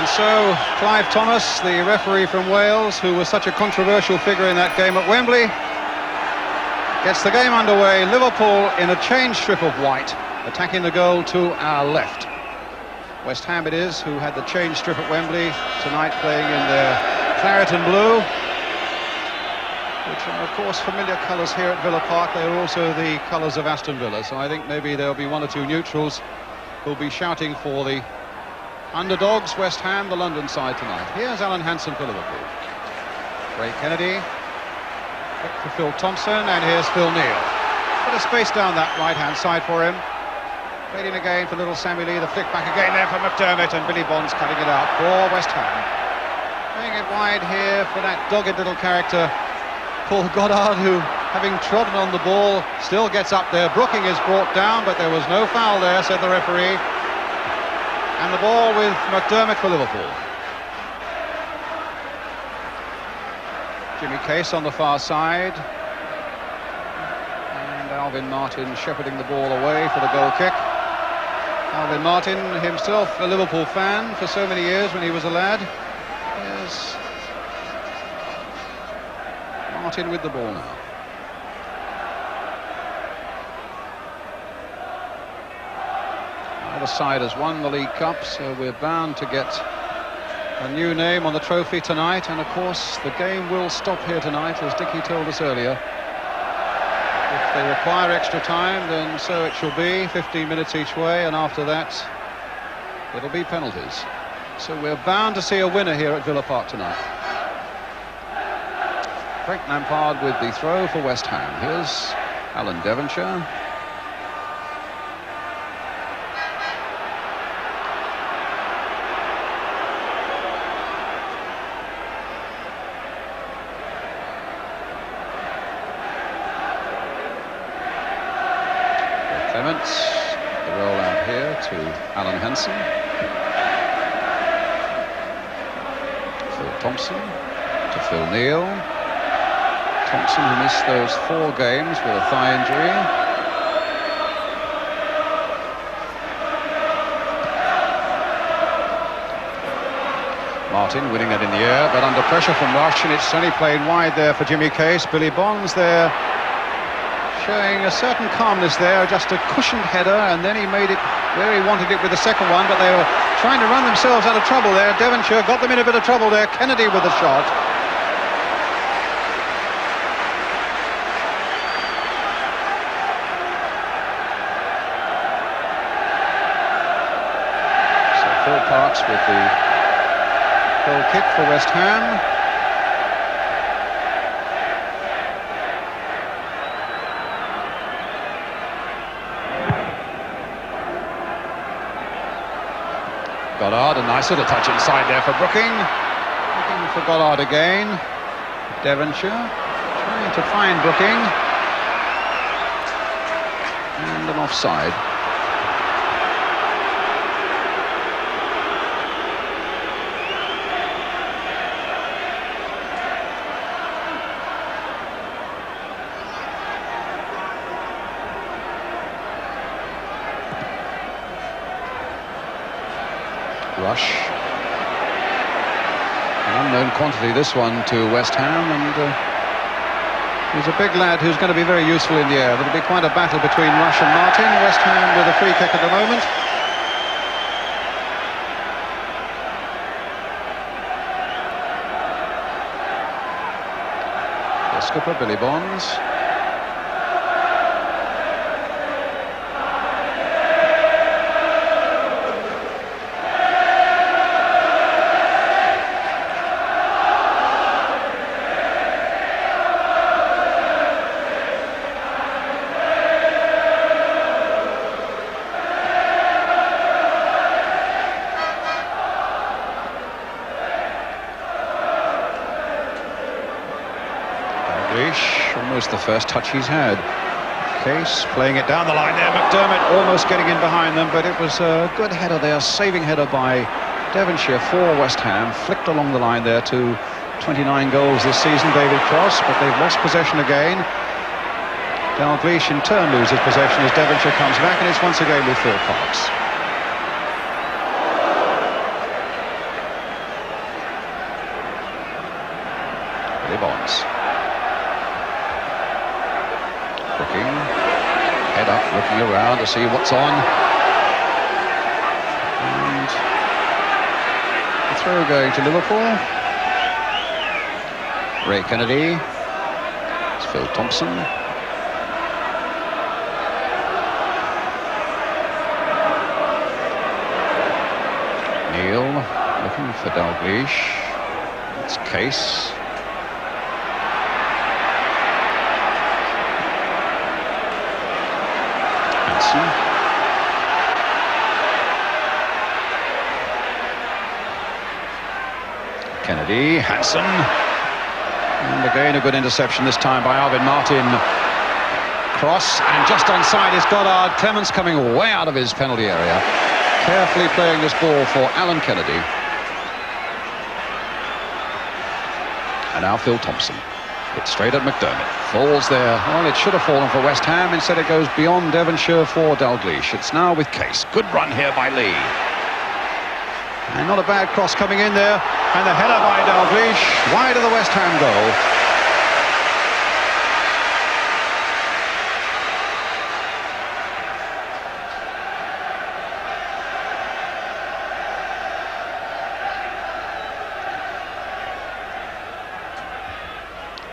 And so Clive Thomas, the referee from Wales, who was such a controversial figure in that game at Wembley, gets the game underway. Liverpool in a change strip of white, attacking the goal to our left. West Ham it is, who had the change strip at Wembley, tonight playing in their claret and blue, which are of course familiar colours here at Villa Park. They are also the colours of Aston Villa, so I think maybe there'll be one or two neutrals who'll be shouting for the underdogs, West Ham, the London side tonight. Here's Alan Hansen for Liverpool. Ray Kennedy, quick for Phil Thompson, and here's Phil Neal. Bit of space down that right-hand side for him. Waiting again for little Sammy Lee, the flick back again there for McDermott, and Billy Bonds cutting it out for West Ham. Playing it wide here for that dogged little character, Paul Goddard, who, having trodden on the ball, still gets up there. Brooking is brought down, but there was no foul there, said the referee. And the ball with McDermott for Liverpool. Jimmy Case on the far side. And Alvin Martin shepherding the ball away for the goal kick. Alvin Martin, himself a Liverpool fan for so many years when he was a lad. Here's Martin with the ball now. Either side has won the League Cup, so we're bound to get a new name on the trophy tonight. And of course the game will stop here tonight, as Dickie told us earlier. If they require extra time, then so it shall be, 15 minutes each way, and after that it'll be penalties. So we're bound to see a winner here at Villa Park tonight. Frank Lampard with the throw for West Ham. Here's Alan Devonshire. Clemence, the roll out here to Alan Hansen. Phil Thompson to Phil Neal. Thompson, who missed those 4 games with a thigh injury. Martin winning it in the air, but under pressure from Rush, and it's only played wide there for Jimmy Case. Billy Bonds there showing a certain calmness there, just a cushioned header, and then he made it where he wanted it with the second one, but they were trying to run themselves out of trouble there. Devonshire got them in a bit of trouble there. Kennedy with the shot. So Phil Parks with the goal kick for West Ham. Goddard, a nice little touch inside there for Brooking. Looking for Goddard again. Devonshire trying to find Brooking. And an offside. Rush, an unknown quantity this one to West Ham, and he's a big lad who's going to be very useful in the air. There'll be quite a battle between Rush and Martin. West Ham with a free kick at the moment. The skipper, Billy Bonds. Dalglish, almost the first touch he's had. Case playing it down the line there. McDermott almost getting in behind them, but it was a good header there, saving header by Devonshire for West Ham. Flicked along the line there to 29 goals this season, David Cross, but they've lost possession again. Dalglish in turn loses possession as Devonshire comes back, and it's once again with Phil Parks. Bonds. Brooking, head up, looking around to see what's on. And the throw going to Liverpool. Ray Kennedy. It's Phil Thompson. Neal looking for Dalglish. It's Case. Hansen. Kennedy, Hansen. And again a good interception this time by Alvin Martin. Cross, and just onside is Goddard. Clemence coming way out of his penalty area. Carefully playing this ball for Alan Kennedy. And now Phil Thompson. Hit straight at McDermott. Falls there. Well, it should have fallen for West Ham. Instead it goes beyond Devonshire for Dalglish. It's now with Case. Good run here by Lee. And not a bad cross coming in there. And the header by Dalglish. Wide of the West Ham goal.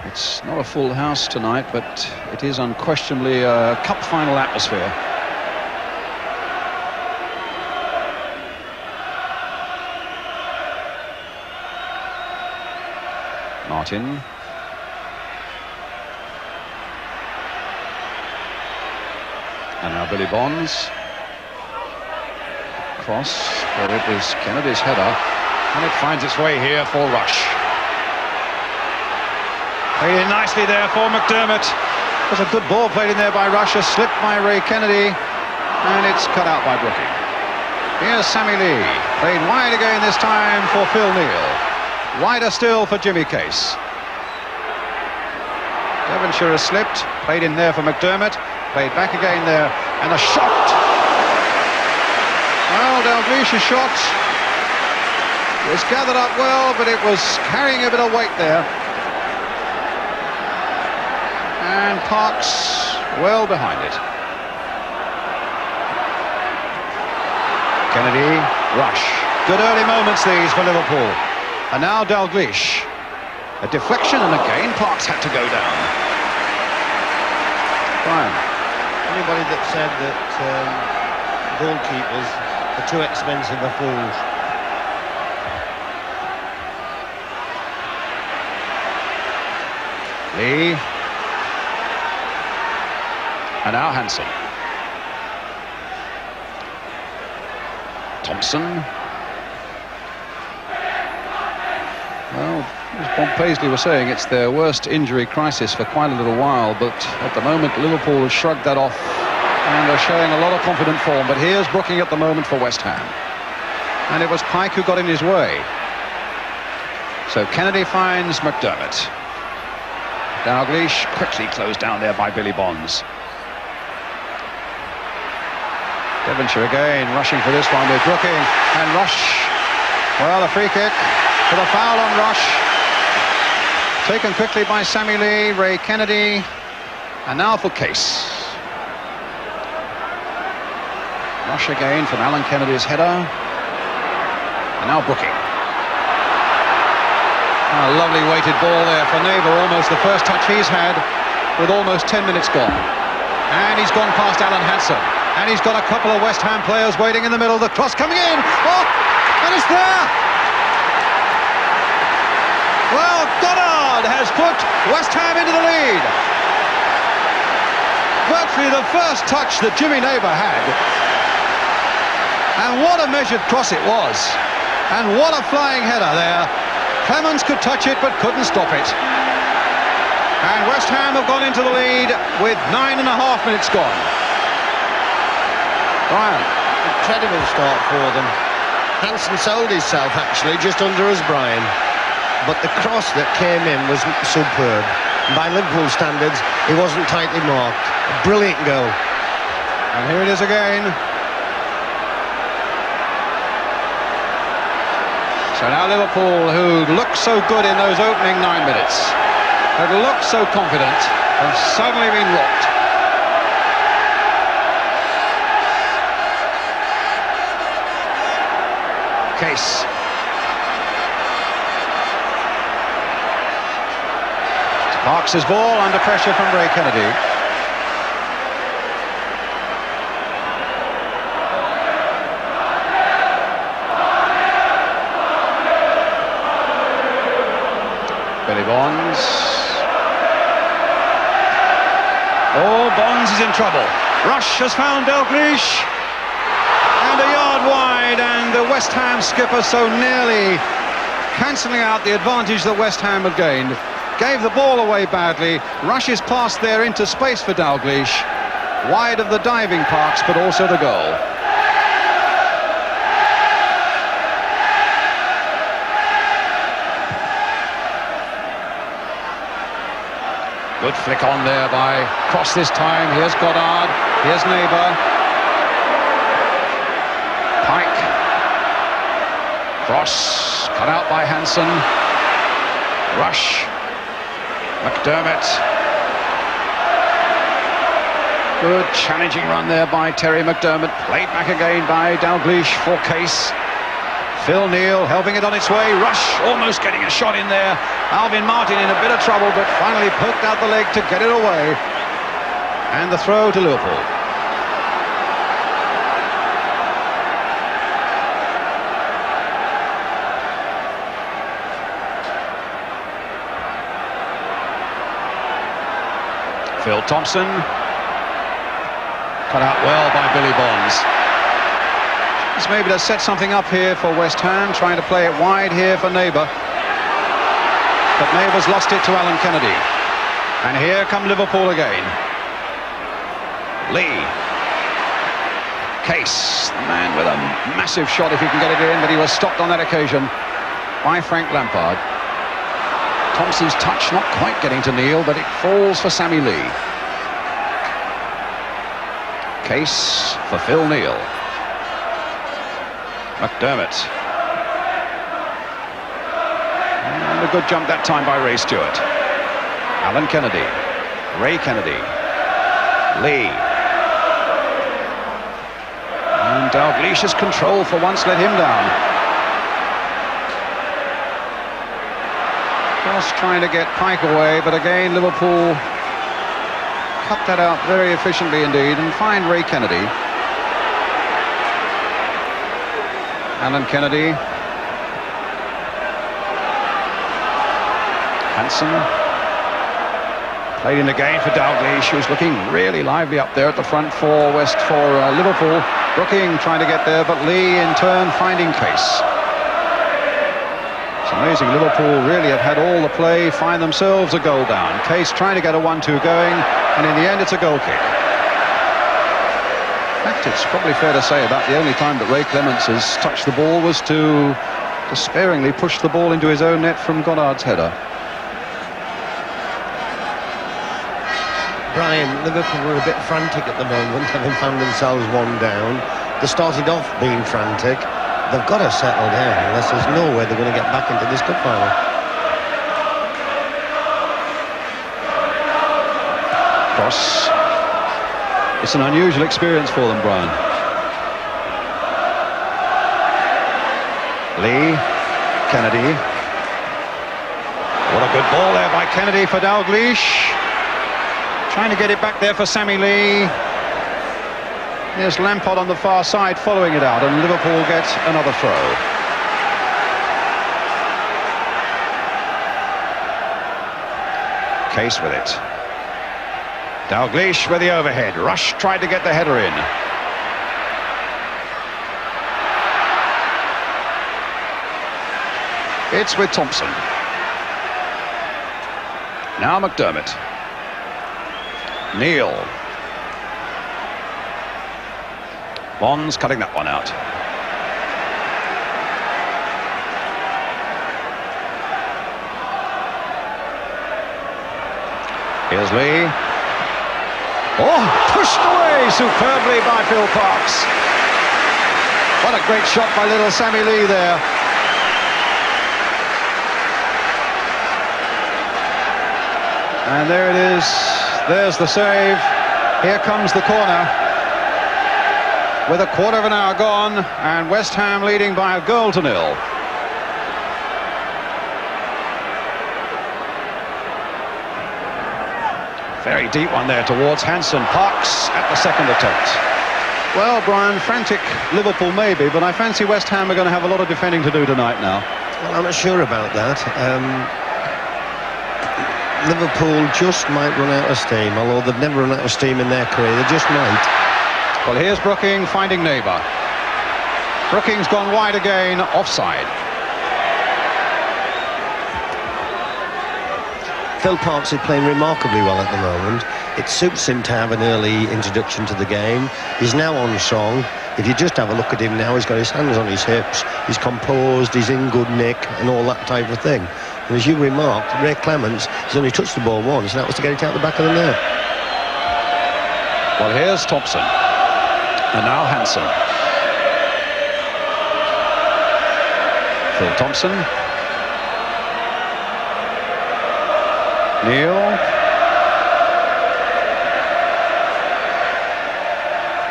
It's not a full house tonight, but it is unquestionably a cup final atmosphere. Martin. And now Billy Bonds. Cross, but it was Kennedy's header, and it finds its way here for Rush. Played in nicely there for McDermott. It was a good ball played in there by Rush, a slip by Ray Kennedy, and it's cut out by Brooking. Here's Sammy Lee, played wide again this time for Phil Neal. Wider still for Jimmy Case. Devonshire has slipped, played in there for McDermott, played back again there, and a shot. Well, Dalglish's shot was gathered up well, but it was carrying a bit of weight there. And Parks well behind it. Kennedy, Rush. Good early moments these for Liverpool. And now Dalglish. A deflection, and again Parks had to go down. Brian. Anybody that said that goalkeepers are too expensive are fools. Lee. And now Hansen. Thompson. Well, as Bob Paisley was saying, it's their worst injury crisis for quite a little while, but at the moment Liverpool has shrugged that off and are showing a lot of confident form. But here's Brooking at the moment for West Ham. And it was Pike who got in his way. So Kennedy finds McDermott. Dalglish quickly closed down there by Billy Bonds. Devonshire again rushing for this one with Brooking, and Rush, well, a free kick for the foul on Rush, taken quickly by Sammy Lee. Ray Kennedy, and now for Case. Rush again from Alan Kennedy's header, and now Brooking. A lovely weighted ball there for Neighbour, almost the first touch he's had with almost 10 minutes gone. And he's gone past Alan Hansen. And he's got a couple of West Ham players waiting in the middle. The cross coming in. Oh, and it's there. Well, Goddard has put West Ham into the lead. Virtually the first touch that Jimmy Neighbour had. And what a measured cross it was. And what a flying header there. Clemence could touch it but couldn't stop it. And West Ham have gone into the lead with 9.5 minutes gone. Brian. Incredible start for them. Hansen sold himself actually just under us, Brian. But the cross that came in was superb. By Liverpool standards, it wasn't tightly marked. A brilliant goal. And here it is again. So now Liverpool, who looked so good in those opening 9 minutes, had looked so confident, have suddenly been rocked. Case. Parks his ball under pressure from Ray Kennedy. Billy Bonds. Oh, Bonds is in trouble. Rush has found Dalglish. And a yard wide, and the West Ham skipper so nearly cancelling out the advantage that West Ham had gained. Gave the ball away badly. Rushes past there into space for Dalglish. Wide of the diving Parks, but also the goal. Good flick on there by Cross this time. Here's Goddard. Here's Neighbour. Pike. Cross. Cut out by Hansen. Rush. McDermott. Good challenging run there by Terry McDermott. Played back again by Dalglish for Case. Phil Neal helping it on its way. Rush almost getting a shot in there. Alvin Martin in a bit of trouble, but finally poked out the leg to get it away. And the throw to Liverpool. Phil Thompson. Cut out well by Billy Bonds. Just maybe to set something up here for West Ham, trying to play it wide here for Neighbour. But Neighbour's lost it to Alan Kennedy. And here come Liverpool again. Lee. Case, the man with a massive shot if he can get it in, but he was stopped on that occasion by Frank Lampard. Thompson's touch not quite getting to Neal, but it falls for Sammy Lee. Case for Phil Neal. McDermott. And a good jump that time by Ray Stewart. Alan Kennedy. Ray Kennedy. Lee. And Dalglish's control for once let him down. Just trying to get Pike away, but again Liverpool cut that out very efficiently indeed and find Ray Kennedy. Alan Kennedy. Hansen. Played in again for Dalglish, who's looking really lively up there at the front for Liverpool. Brooking trying to get there, but Lee in turn finding Case. It's amazing, Liverpool really have had all the play, find themselves a goal down. Case trying to get a 1-2 going, and in the end it's a goal kick. In fact, it's probably fair to say about the only time that Ray Clemence has touched the ball was to despairingly push the ball into his own net from Goddard's header. Brian, Liverpool were a bit frantic at the moment, having found themselves one down. They started off being frantic. They've got to settle down, unless there's no way they're going to get back into this cup final. Cross. It's an unusual experience for them, Brian. Lee. Kennedy. What a good ball there by Kennedy for Dalglish. Trying to get it back there for Sammy Lee. There's Lampard on the far side following it out, and Liverpool get another throw. Case with it. Dalglish with the overhead. Rush tried to get the header in. It's with Thompson. Now McDermott. Neal. Bonds cutting that one out. Here's Lee. Oh, pushed away superbly by Phil Parks. What a great shot by little Sammy Lee there. And there it is. There's the save. Here comes the corner. With a quarter of an hour gone, and West Ham leading by a goal to nil. Very deep one there towards Hansen. Parks at the second attempt. Well, Brian, frantic Liverpool maybe, but I fancy West Ham are going to have a lot of defending to do tonight now. Well, I'm not sure about that. Liverpool just might run out of steam, although they've never run out of steam in their career. They just might. Well, here's Brooking finding Neighbour. Brooking's gone wide again, offside. Phil Parks is playing remarkably well at the moment. It suits him to have an early introduction to the game. He's now on song. If you just have a look at him now, he's got his hands on his hips, he's composed, he's in good nick, and all that type of thing. And as you remarked, Ray Clemence has only touched the ball once, and that was to get it out the back of the net. Well, here's Thompson. And now Hansen. Phil Thompson. Neal.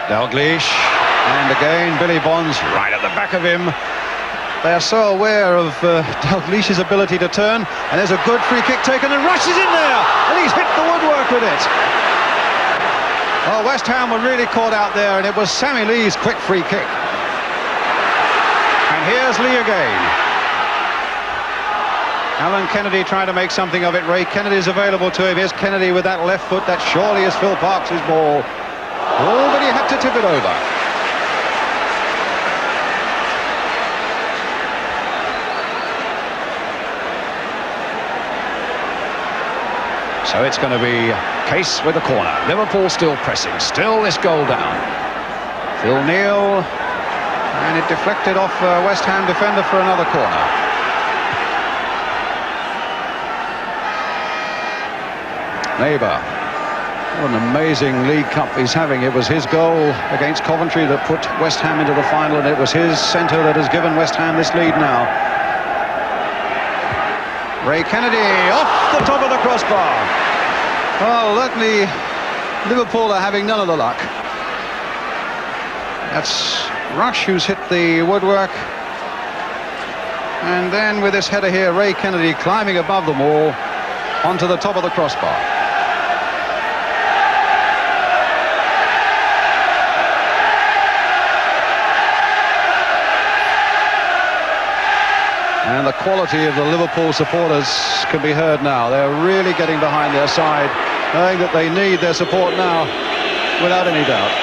Dalglish. And again, Billy Bonds right at the back of him. They are so aware of Dalglish's ability to turn. And there's a good free kick taken, and Rush is in there. And he's hit the woodwork with it. Oh, West Ham were really caught out there, and it was Sammy Lee's quick free kick. And here's Lee again. Alan Kennedy trying to make something of it. Ray Kennedy's available to him. Here's Kennedy with that left foot. That surely is Phil Parks' ball. Oh, but he had to tip it over. So it's going to be case with the corner. Liverpool still pressing, still this goal down. Phil Neal, and it deflected off West Ham defender for another corner. Neighbour, what an amazing League Cup he's having. It was his goal against Coventry that put West Ham into the final, and it was his centre that has given West Ham this lead now. Ray Kennedy off the top of the crossbar. Oh, luckily Liverpool are having none of the luck. That's Rush who's hit the woodwork. And then with this header here, Ray Kennedy climbing above them all onto the top of the crossbar. And the quality of the Liverpool supporters can be heard now. They're really getting behind their side, knowing that they need their support now, without any doubt.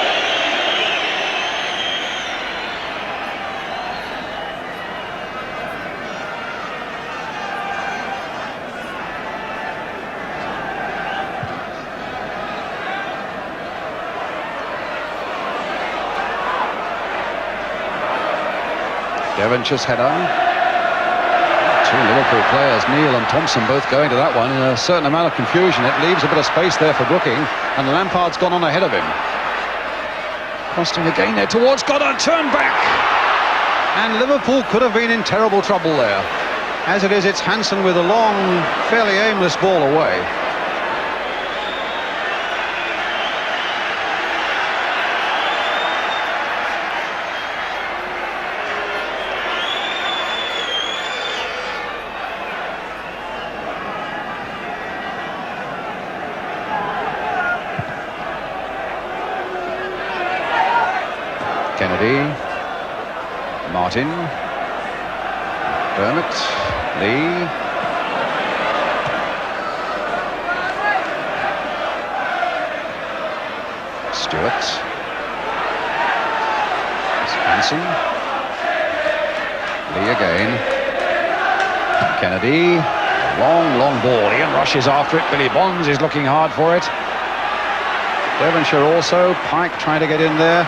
Devonshire's header. Two Liverpool players, Neal and Thompson, both going to that one in a certain amount of confusion. It leaves a bit of space there for Brooking, and Lampard's gone on ahead of him. Crossing again there towards Goddard, turn back! And Liverpool could have been in terrible trouble there. As it is, it's Hansen with a long, fairly aimless ball away. Kennedy, Martin, McDermott, Lee, Stewart, Hansen, Lee again, Kennedy, long ball. Ian rushes after it. Billy Bonds is looking hard for it. Devonshire also. Pike trying to get in there.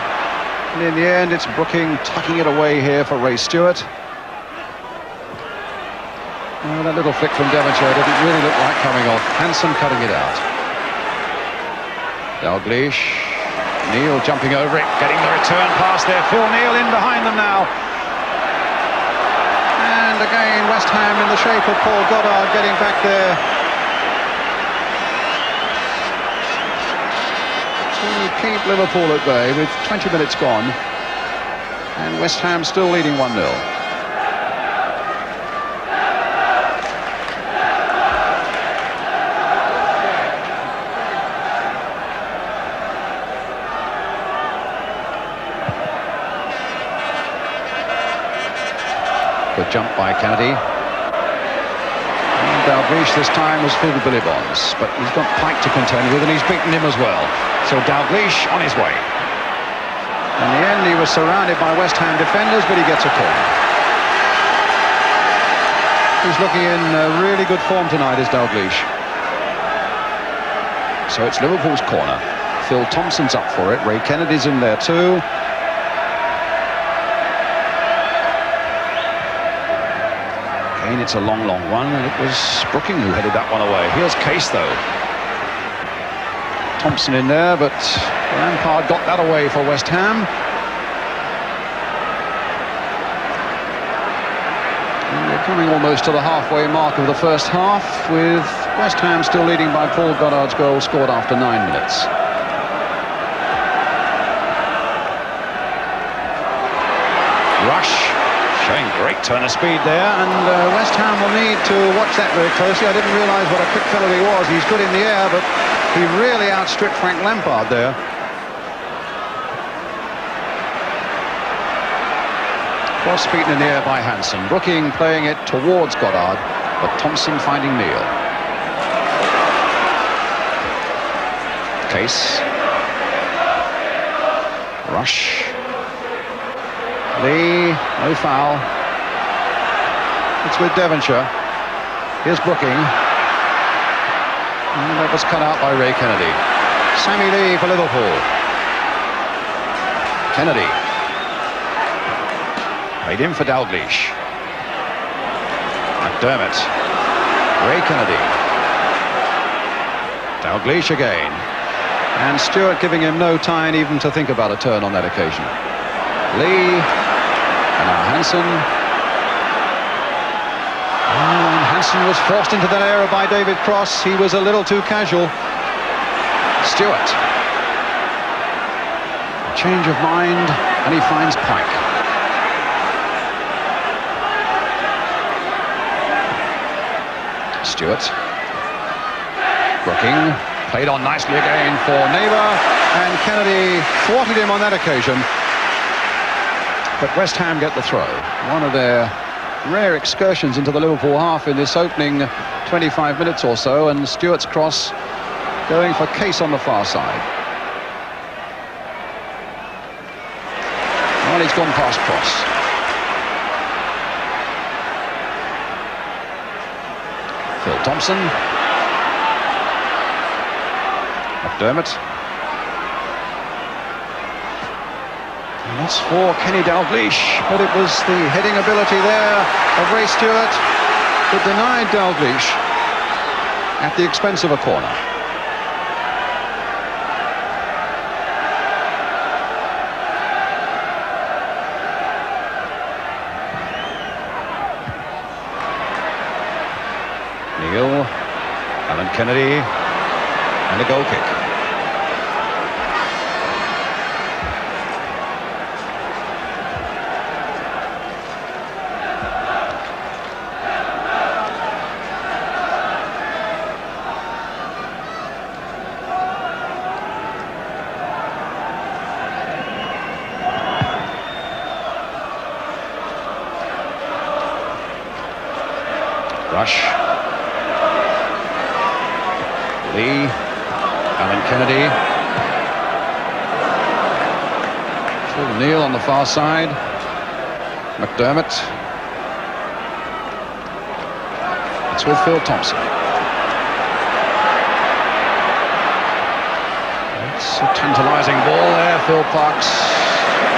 And in the end, it's Brooking tucking it away here for Ray Stewart. Oh, that little flick from Devonshire didn't really look like coming off. Hansen cutting it out. Dalglish. Neal jumping over it, getting the return pass there. Phil Neal in behind them now. And again, West Ham in the shape of Paul Goddard getting back there. to keep Liverpool at bay with 20 minutes gone, and West Ham still leading 1-0. Good jump by Kennedy. And Dalglish this time was filled with Billy Bonds, but he's got Pike to contend with, and he's beaten him as well. So Dalglish on his way. In the end, he was surrounded by West Ham defenders, but he gets a corner. He's looking in really good form tonight, is Dalglish. So it's Liverpool's corner. Phil Thompson's up for it. Ray Kennedy's in there too. It's a long one, and it was Brooking who headed that one away. Here's Case, though. Thompson in there, but Lampard got that away for West Ham. And we're coming almost to the halfway mark of the first half, with West Ham still leading by Paul Goddard's goal scored after 9 minutes. Rush. Showing great turn of speed there, and West Ham will need to watch that very closely. I didn't realise what a quick fellow he was. He's good in the air, but he really outstripped Frank Lampard there. Cross beaten in the air by Hansen. Brooking playing it towards Goddard, but Thompson finding Neal. Case. Rush. Lee, no foul. It's with Devonshire. Here's Brooking. And that was cut out by Ray Kennedy. Sammy Lee for Liverpool. Kennedy. Played in for Dalglish. McDermott. Ray Kennedy. Dalglish again. And Stewart giving him no time even to think about a turn on that occasion. Lee. And now Hansen. And Hansen was forced into that error by David Cross. He was a little too casual. Stewart. A change of mind, and he finds Pike. Stewart. Brooking. Played on nicely again for Neighbour, and Kennedy thwarted him on that occasion. But West Ham get the throw. One of their rare excursions into the Liverpool half in this opening 25 minutes or so, and Stewart's cross going for Case on the far side. Well, he's gone past Cross. Phil Thompson. McDermott. And that's for Kenny Dalglish, but it was the heading ability there of Ray Stewart that denied Dalglish at the expense of a corner. Neal, Alan Kennedy, and a goal kick. Rush. Lee. Alan Kennedy. Phil Neal on the far side. McDermott. It's with Phil Thompson. It's a tantalising ball there. Phil Parks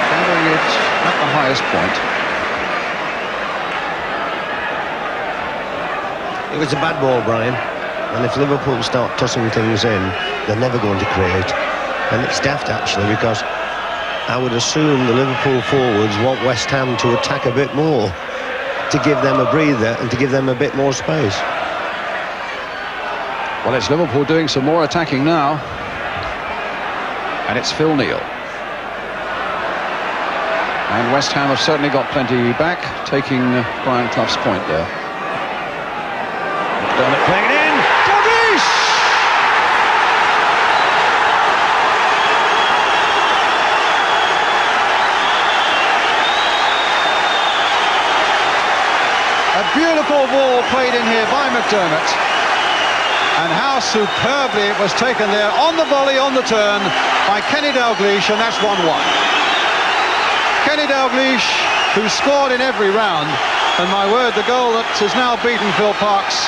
handling it at the highest point. It was a bad ball, Brian, and if Liverpool start tossing things in, they're never going to create. And it's daft, actually, because I would assume the Liverpool forwards want West Ham to attack a bit more, to give them a breather and to give them a bit more space. Well, it's Liverpool doing some more attacking now. And it's Phil Neal. And West Ham have certainly got plenty back, taking Brian Clough's point there. McDermott playing it in. Dalglish! A beautiful ball played in here by McDermott. And how superbly it was taken there on the volley, on the turn by Kenny Dalglish, and that's 1-1. Kenny Dalglish, who scored in every round, and my word, the goal that has now beaten Phil Parkes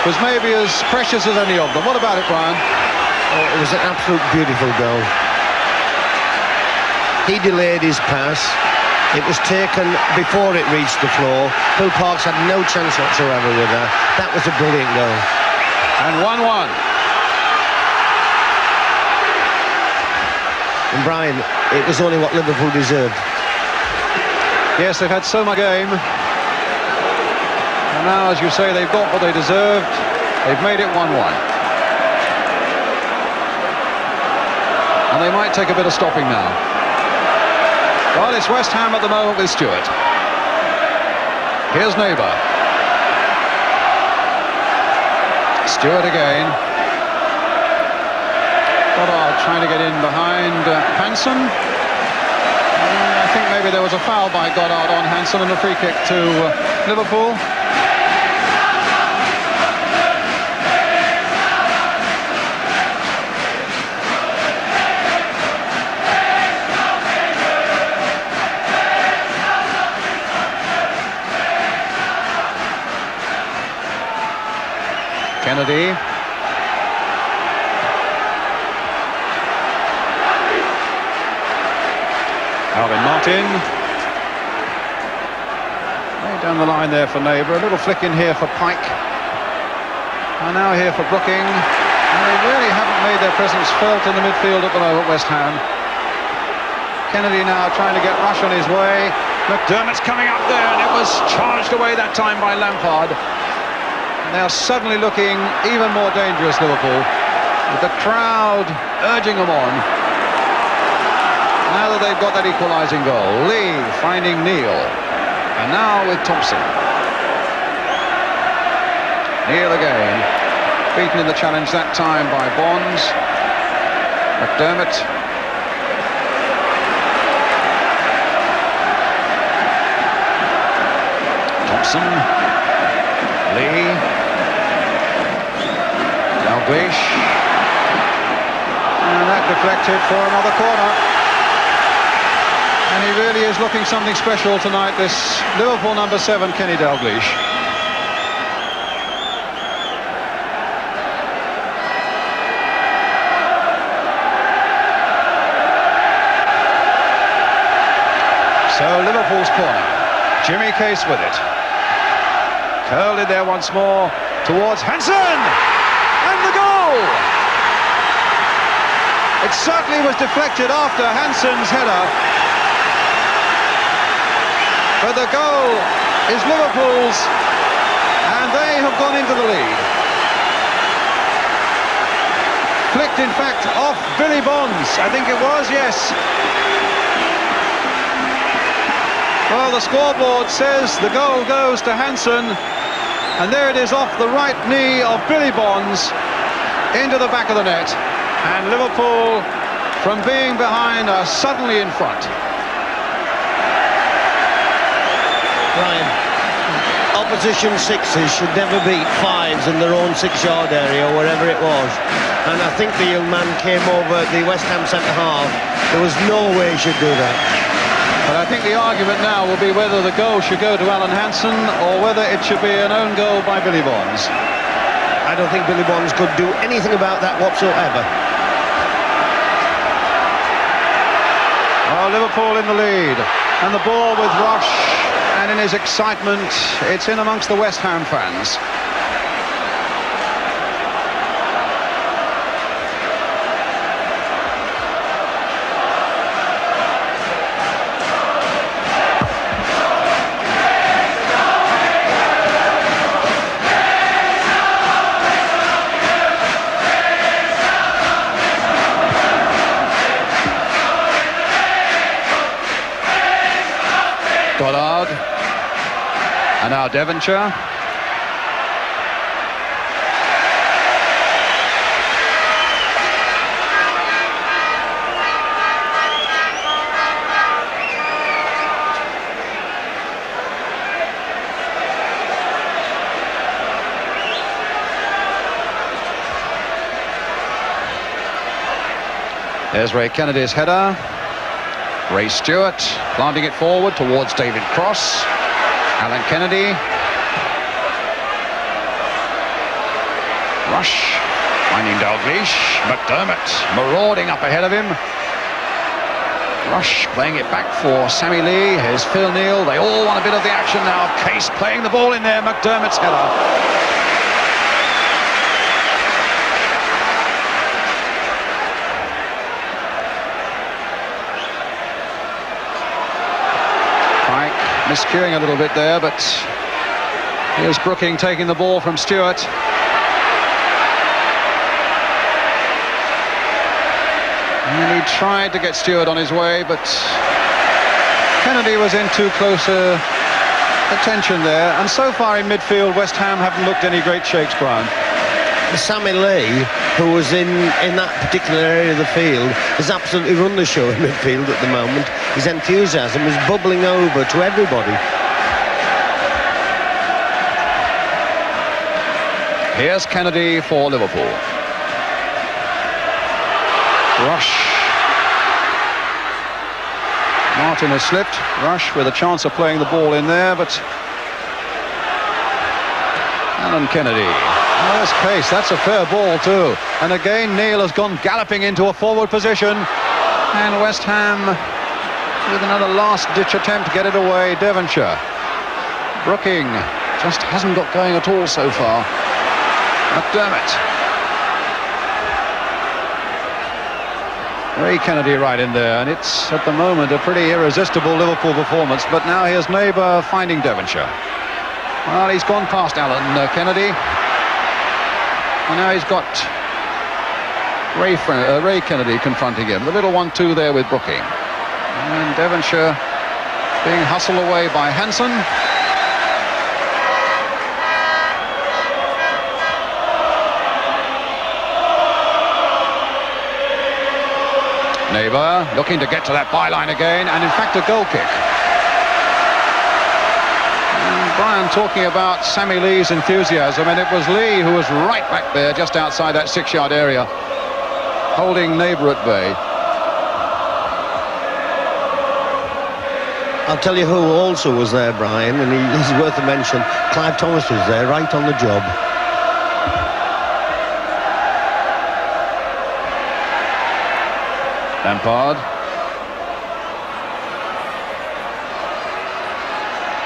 was maybe as precious as any of them. What about it, Brian? Oh, it was an absolute beautiful goal. He delayed his pass. It was taken before it reached the floor. Phil Parkes had no chance whatsoever with that. That was a brilliant goal. And 1-1. And Brian, it was only what Liverpool deserved. Yes, they've had so much game. And now, as you say, they've got what they deserved. They've made it 1-1. And they might take a bit of stopping now. Well, it's West Ham at the moment with Stewart. Here's Neighbour. Stewart again. Goddard trying to get in behind Hansen. I think maybe there was a foul by Goddard on Hansen and a free kick to Liverpool. Kennedy. Alvin Martin. Way down the line there for Neighbour. A little flick in here for Pike. And now here for Brooking. And they really haven't made their presence felt in the midfield at the moment, West Ham. Kennedy now trying to get Rush on his way. McDermott's coming up there, and it was charged away that time by Lampard. Now suddenly looking even more dangerous, Liverpool, with the crowd urging them on. Now that they've got that equalising goal. Lee finding Neal, and now with Thompson. Neal again, beaten in the challenge that time by Bonds. McDermott. Thompson. Lee. Dalglish. And that deflected for another corner. And he really is looking something special tonight, this Liverpool number 7, Kenny Dalglish. So Liverpool's corner. Jimmy Case with it. Curled in there once more towards Hansen! And the goal! It certainly was deflected after Hansen's header. But the goal is Liverpool's, and they have gone into the lead. Flicked, in fact, off Billy Bonds, I think it was, yes. Well, the scoreboard says the goal goes to Hansen, and there it is off the right knee of Billy Bonds into the back of the net. And Liverpool, from being behind, are suddenly in front. Ryan, opposition sixes should never beat fives in their own 6-yard area or wherever it was. And I think the young man came over the West Ham centre-half. There was no way he should do that. But I think the argument now will be whether the goal should go to Alan Hansen or whether it should be an own goal by Billy Bonds. I don't think Billy Bonds could do anything about that whatsoever. Well, Liverpool in the lead, and the ball with Rush. And in his excitement, it's in amongst the West Ham fans. Goddard. And now Devonshire. There's Ray Kennedy's header. Ray Stewart planting it forward towards David Cross. Alan Kennedy. Rush finding Dalglish. McDermott marauding up ahead of him. Rush playing it back for Sammy Lee. Here's Phil Neal. They all want a bit of the action now. Case playing the ball in there. McDermott's header. Miscuing a little bit there, but here's Brooking taking the ball from Stewart. And he tried to get Stewart on his way, but Kennedy was in too close attention there. And so far in midfield, West Ham haven't looked any great shakes, Brian. Sammy Lee, who was in that particular area of the field, has absolutely run the show in midfield at the moment. His enthusiasm is bubbling over to everybody. Here's Kennedy for Liverpool. Rush. Martin has slipped. Rush with a chance of playing the ball in there, but Alan Kennedy. Oh, there's Case. That's a fair ball too. And again, Neal has gone galloping into a forward position. And West Ham with another last-ditch attempt to get it away. Devonshire. Brooking just hasn't got going at all so far. McDermott. Ray Kennedy right in there, and it's at the moment a pretty irresistible Liverpool performance. But now here's Neighbour finding Devonshire. Well, he's gone past Alan Kennedy. And now he's got Ray Kennedy confronting him. The little 1-2 there with Brooking. And Devonshire being hustled away by Hansen. Neighbour looking to get to that byline again, and in fact a goal kick. Brian talking about Sammy Lee's enthusiasm, and it was Lee who was right back there just outside that 6-yard area holding Neighbour at bay. I'll tell you who also was there, Brian, and he's worth a mention. Clive Thomas was there, right on the job. Lampard.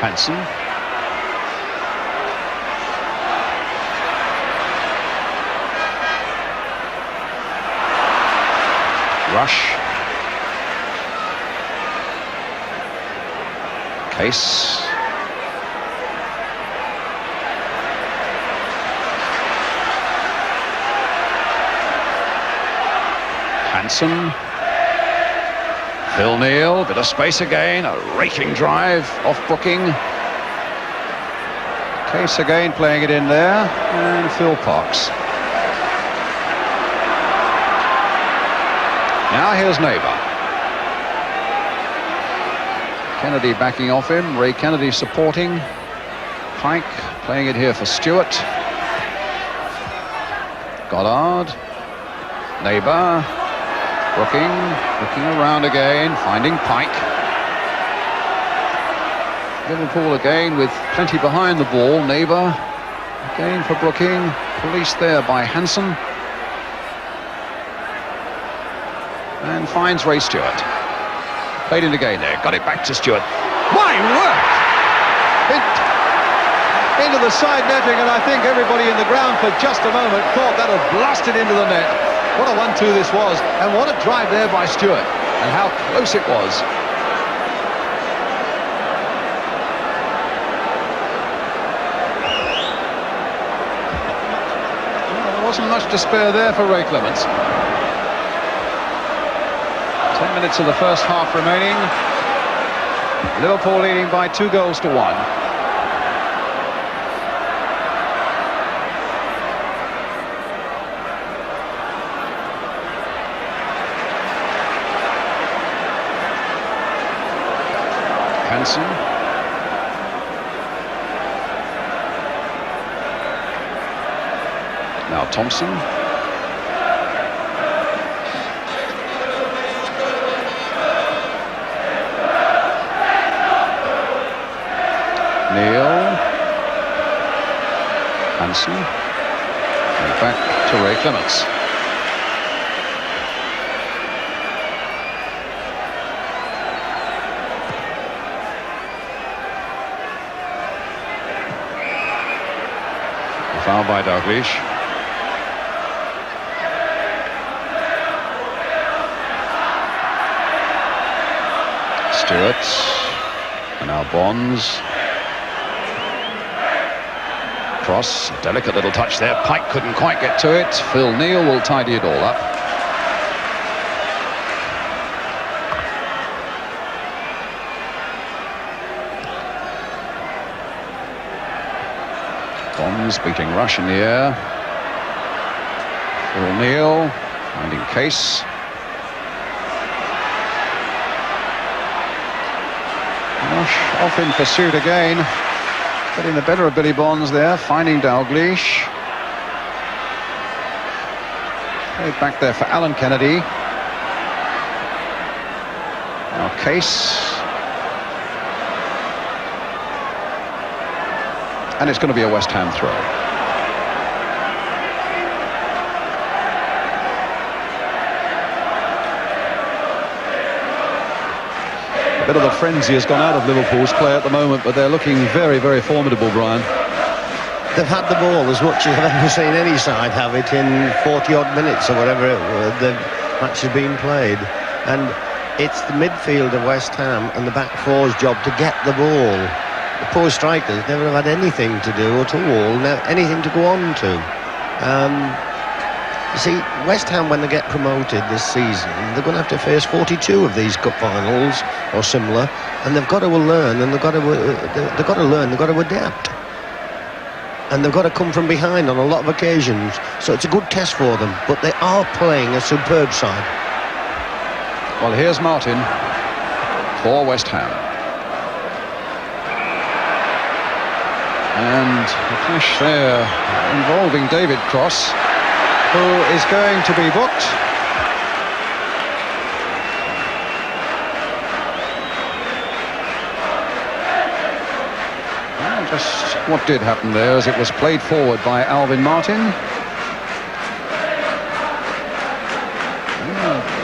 Hansen. Rush. Case. Hansen. Phil Neal, bit of space again, a raking drive off Brooking. Case again playing it in there, and Phil Parks. Now here's Neighbour. Kennedy backing off him, Ray Kennedy supporting. Pike playing it here for Stewart. Goddard. Neighbour. Brooking, looking around again, finding Pike. Liverpool again with plenty behind the ball. Neighbour again for Brooking. Policed there by Hansen. And finds Ray Stewart. Played in again there, got it back to Stewart. My word! Into the side netting, and I think everybody in the ground for just a moment thought that had blasted into the net. What a 1-2 this was, and what a drive there by Stewart, and how close it was. Well, there wasn't much to spare there for Ray Clemence. 10 minutes of the first half remaining. Liverpool leading by 2-1. Hansen. Now Thompson. Neal. Hansen. And back to Clemence. Foul by Dalglish. Stewart. And now Bonds. Cross, a delicate little touch there. Pike couldn't quite get to it. Phil Neal will tidy it all up. Bonds beating Rush in the air. Phil Neal finding Case. Rush off in pursuit again. Getting the better of Billy Bonds there, finding Dalglish. Played back there for Alan Kennedy. Now Case. And it's going to be a West Ham throw. A bit of the frenzy has gone out of Liverpool's play at the moment, but they're looking very, very formidable, Brian. They've had the ball as much as I've ever seen any side have it in 40-odd minutes or whatever the match has been played. And it's the midfield of West Ham and the back four's job to get the ball. The poor strikers never have had anything to do at all, anything to go on to. You see, West Ham, when they get promoted this season, they're going to have to face 42 of these cup finals or similar, and they've got to learn, and they've got to adapt, and they've got to come from behind on a lot of occasions. So it's a good test for them, but they are playing a superb side. Well, here's Martin for West Ham. And a clash there involving David Cross, who is going to be booked. Well, just what did happen there as it was played forward by Alvin Martin.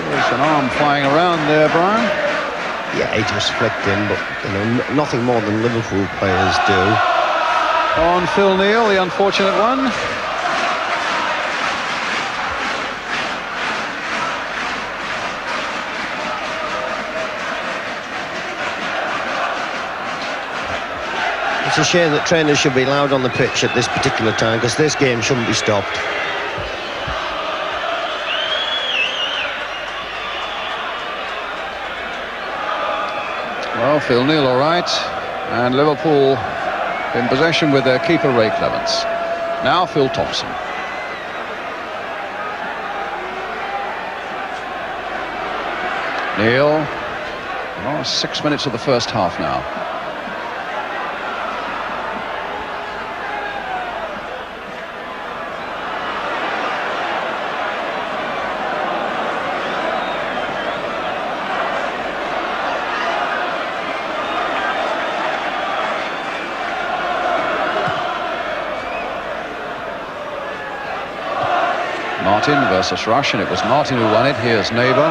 There's an arm flying around there, Brian. Yeah, he just flicked in, but you know, nothing more than Liverpool players do. On Phil Neal, the unfortunate one. It's a shame that trainers should be allowed on the pitch at this particular time, because this game shouldn't be stopped. Well, Phil Neal all right, and Liverpool in possession with their keeper Clemence. Now Phil Thompson. Neal. Oh, 6 minutes of the first half now. Martin versus Rush, and it was Martin who won it. Here's Neighbour.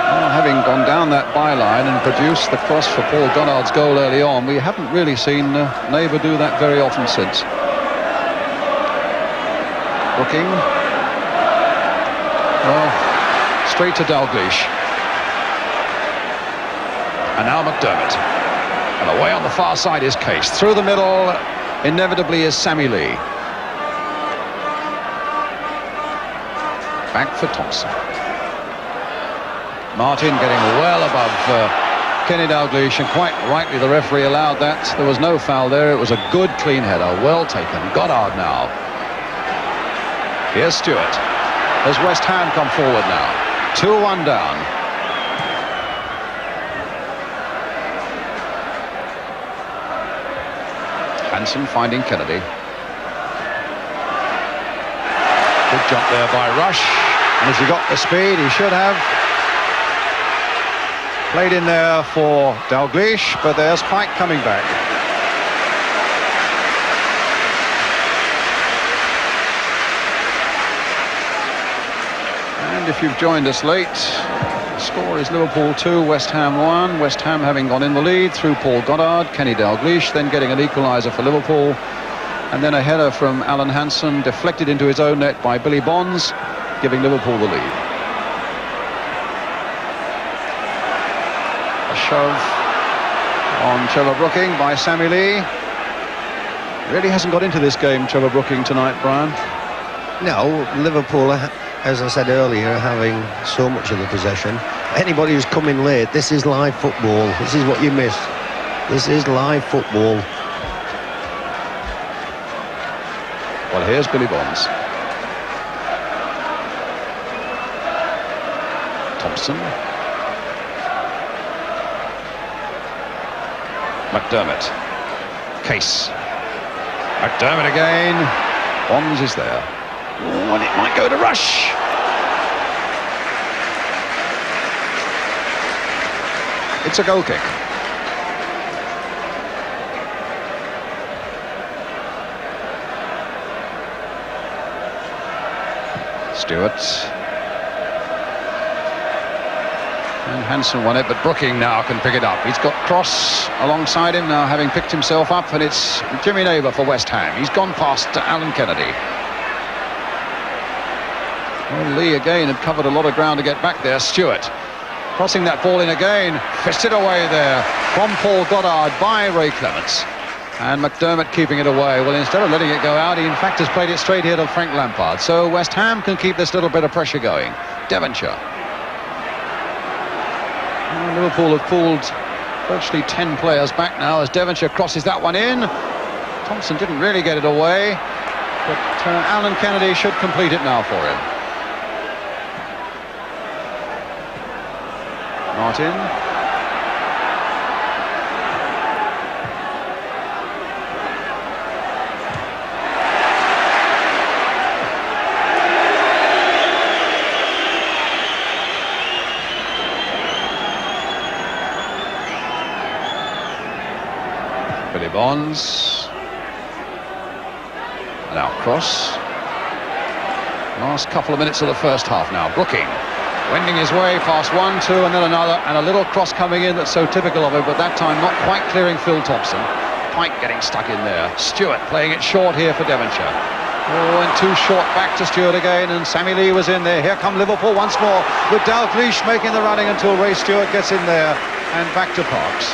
Well, having gone down that byline and produced the cross for Paul Goddard's goal early on, we haven't really seen Neighbour do that very often since. Brooking. Well, straight to Dalglish. And now McDermott. And away on the far side is Case. Through the middle, inevitably, is Sammy Lee. Back for Thompson. Martin getting well above Kenny Dalglish, and quite rightly the referee allowed that. There was no foul there. It was a good, clean header. Well taken. Goddard now. Here's Stewart. Has West Ham come forward now? 2-1 down. Hansen finding Kennedy. Good jump there by Rush. And as he got the speed, he should have. Played in there for Dalglish, but there's Pike coming back. And if you've joined us late, the score is Liverpool 2, West Ham 1. West Ham having gone in the lead through Paul Goddard, Kenny Dalglish, then getting an equaliser for Liverpool. And then a header from Alan Hansen, deflected into his own net by Billy Bonds, giving Liverpool the lead. Shove on Trevor Brooking by Sammy Lee. Really hasn't got into this game, Trevor Brooking, tonight, Brian. No, Liverpool, as I said earlier, are having so much of the possession. Anybody who's coming late, this is live football. This is what you miss. This is live football. Well, here's Billy Bonds. Thompson. McDermott. Case. McDermott again. Bonds is there. Oh, and it might go to Rush. It's a goal kick. Stewart. And Hansen won it, but Brooking now can pick it up. He's got Cross alongside him now, having picked himself up, and it's Jimmy Neighbour for West Ham. He's gone past Alan Kennedy. Well, Lee again had covered a lot of ground to get back there. Stewart crossing that ball in again, fisted away there from Paul Goddard by Ray Clemence. And McDermott keeping it away. Well, instead of letting it go out, he in fact has played it straight here to Frank Lampard. So West Ham can keep this little bit of pressure going. Devonshire. Liverpool have pulled virtually 10 players back now as Devonshire crosses that one in. Thompson didn't really get it away, but Alan Kennedy should complete it now for him. Martin. Billy Bonds. Now cross. Last couple of minutes of the first half now. Brooking wending his way past 1, 2 and then another, and a little cross coming in that's so typical of him, but that time not quite clearing Phil Thompson. Pike getting stuck in there. Stewart playing it short here for Devonshire. Oh, and too short back to Stewart again, and Sammy Lee was in there. Here come Liverpool once more with Dalglish making the running until Ray Stewart gets in there, and back to Parks.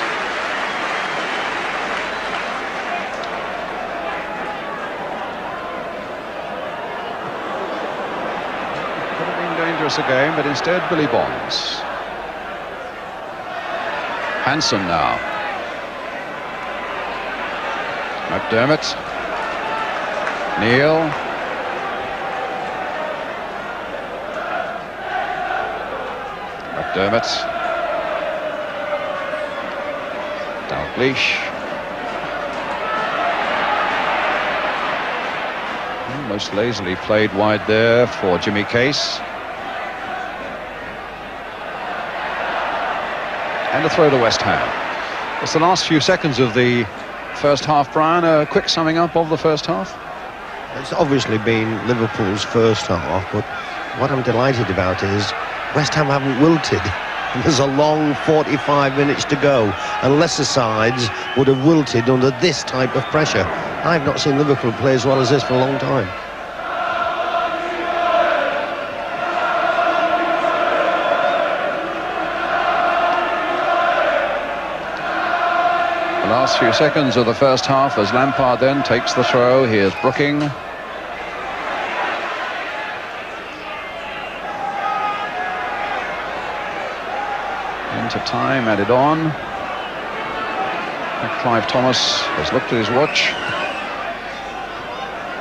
Again, but instead Billy Bonds. Hansen now. McDermott. Neal. McDermott. Dalglish. Most lazily played wide there for Jimmy Case. And a throw to West Ham. It's the last few seconds of the first half, Brian. A quick summing up of the first half. It's obviously been Liverpool's first half, but what I'm delighted about is West Ham haven't wilted. There's a long 45 minutes to go, and lesser sides would have wilted under this type of pressure. I've not seen Liverpool play as well as this for a long time. Last few seconds of the first half as Lampard then takes the throw. Here's Brooking. And into time added on. Clive Thomas has looked at his watch.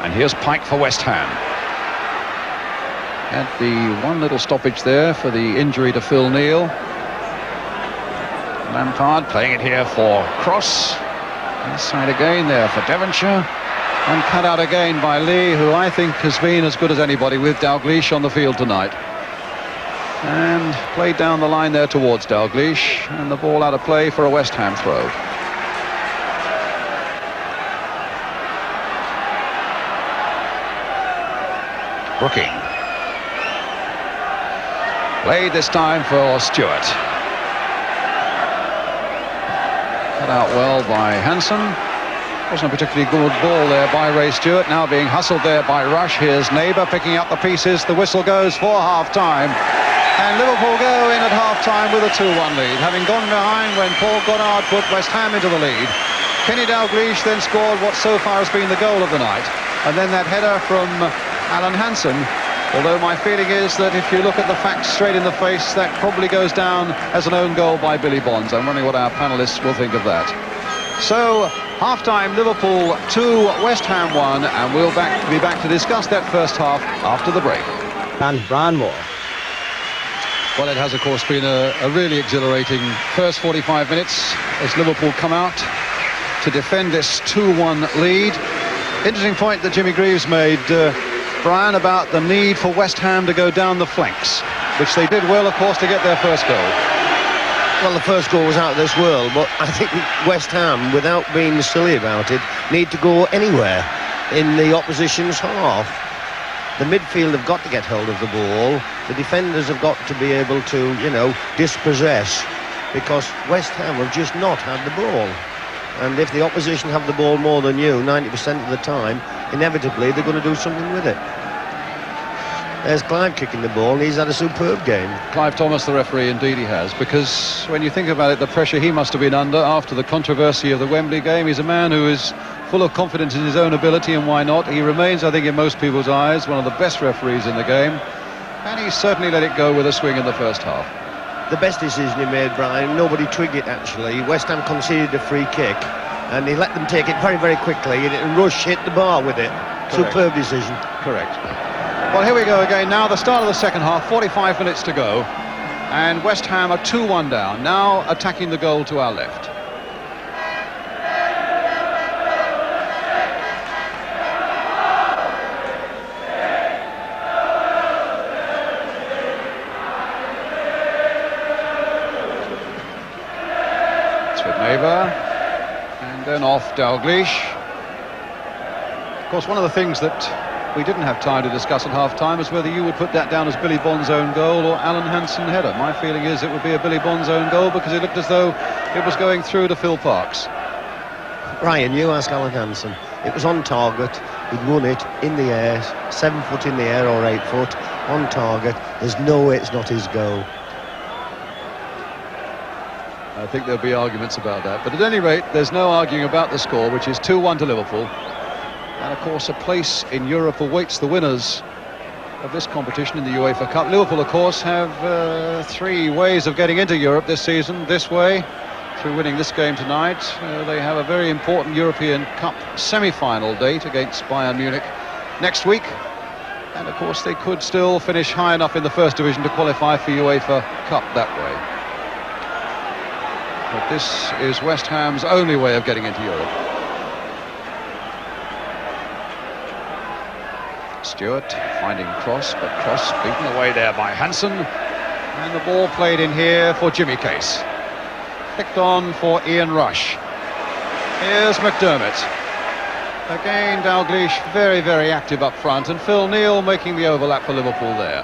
And here's Pike for West Ham. Had the one little stoppage there for the injury to Phil Neal. Lampard playing it here for Cross. Inside again there for Devonshire. And cut out again by Lee, who I think has been as good as anybody with Dalglish on the field tonight. And played down the line there towards Dalglish. And the ball out of play for a West Ham throw. Brooking. Played this time for Stewart. Cut out well by Hansen. Wasn't a particularly good ball there by Ray Stewart. Now being hustled there by Rush. Here's Neighbour picking up the pieces. The whistle goes for half-time. And Liverpool go in at half-time with a 2-1 lead, having gone behind when Paul Goddard put West Ham into the lead. Kenny Dalglish then scored what so far has been the goal of the night. And then that header from Alan Hansen. Although my feeling is that if you look at the facts straight in the face, that probably goes down as an own goal by Billy Bonds. I'm wondering what our panellists will think of that. So, half-time, Liverpool 2, West Ham 1, and we'll be back to discuss that first half after the break. And Branmore. Well, it has, of course, been a really exhilarating first 45 minutes as Liverpool come out to defend this 2-1 lead. Interesting point that Jimmy Greaves made, Brian, about the need for West Ham to go down the flanks, which they did well, of course, to get their first goal. Well, the first goal was out of this world, but I think West Ham, without being silly about it, need to go anywhere in the opposition's half. The midfield have got to get hold of the ball. The defenders have got to be able to, you know, dispossess, because West Ham have just not had the ball. And if the opposition have the ball more than you 90% of the time, inevitably they're going to do something with it. There's Clive kicking the ball, and he's had a superb game. Clive Thomas, the referee, indeed he has, because when you think about it, the pressure he must have been under after the controversy of the Wembley game. He's a man who is full of confidence in his own ability, and why not? He remains, I think, in most people's eyes, one of the best referees in the game, and he certainly let it go with a swing in the first half. The best decision he made, Brian, nobody twigged it actually. West Ham conceded a free kick, and he let them take it very, very quickly, and Rush hit the bar with it. Correct. Superb decision. Correct. Well, here we go again now, the start of the second half, 45 minutes to go, and West Ham are 2-1 down, now attacking the goal to our left. It's with Neighbour, and then off Dalglish. Of course, one of the things that we didn't have time to discuss at half-time is whether you would put that down as Billy Bond's own goal or Alan Hansen header. My feeling is it would be a Billy Bond's own goal because it looked as though it was going through to Phil Parkes. Ryan, you ask Alan Hansen. It was on target. He'd won it in the air, 7 foot in the air or 8 foot, on target. There's no way it's not his goal. I think there'll be arguments about that. But at any rate, there's no arguing about the score, which is 2-1 to Liverpool. And of course a place in Europe awaits the winners of this competition in the UEFA Cup. Liverpool of course have 3 ways of getting into Europe this season. This way, through winning this game tonight. They have a very important European Cup semi-final date against Bayern Munich next week. And of course they could still finish high enough in the first division to qualify for UEFA Cup that way. But this is West Ham's only way of getting into Europe. Stewart finding Cross, but Cross beaten away there by Hansen, and the ball played in here for Jimmy Case, flicked on for Ian Rush. Here's McDermott again. Dalglish very, very active up front, and Phil Neal making the overlap for Liverpool there.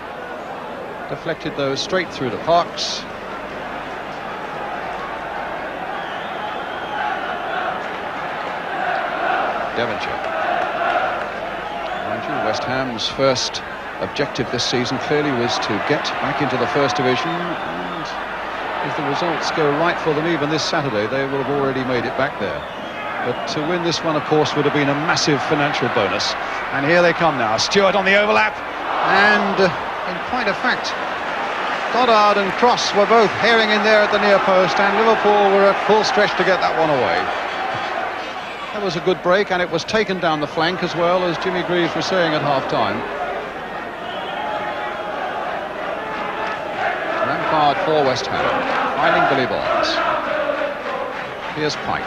Deflected those straight through to Parkes. Devonshire. West Ham's first objective this season clearly was to get back into the first division, and if the results go right for them even this Saturday, they will have already made it back there. But to win this one, of course, would have been a massive financial bonus. And here they come now. Stewart on the overlap, and in point of fact, Goddard and Cross were both herring in there at the near post, and Liverpool were at full stretch to get that one away. That was a good break, and it was taken down the flank as well, as Jimmy Greaves was saying at half-time. Lampard for West Ham, finding Billy Bonds. Here's Pike.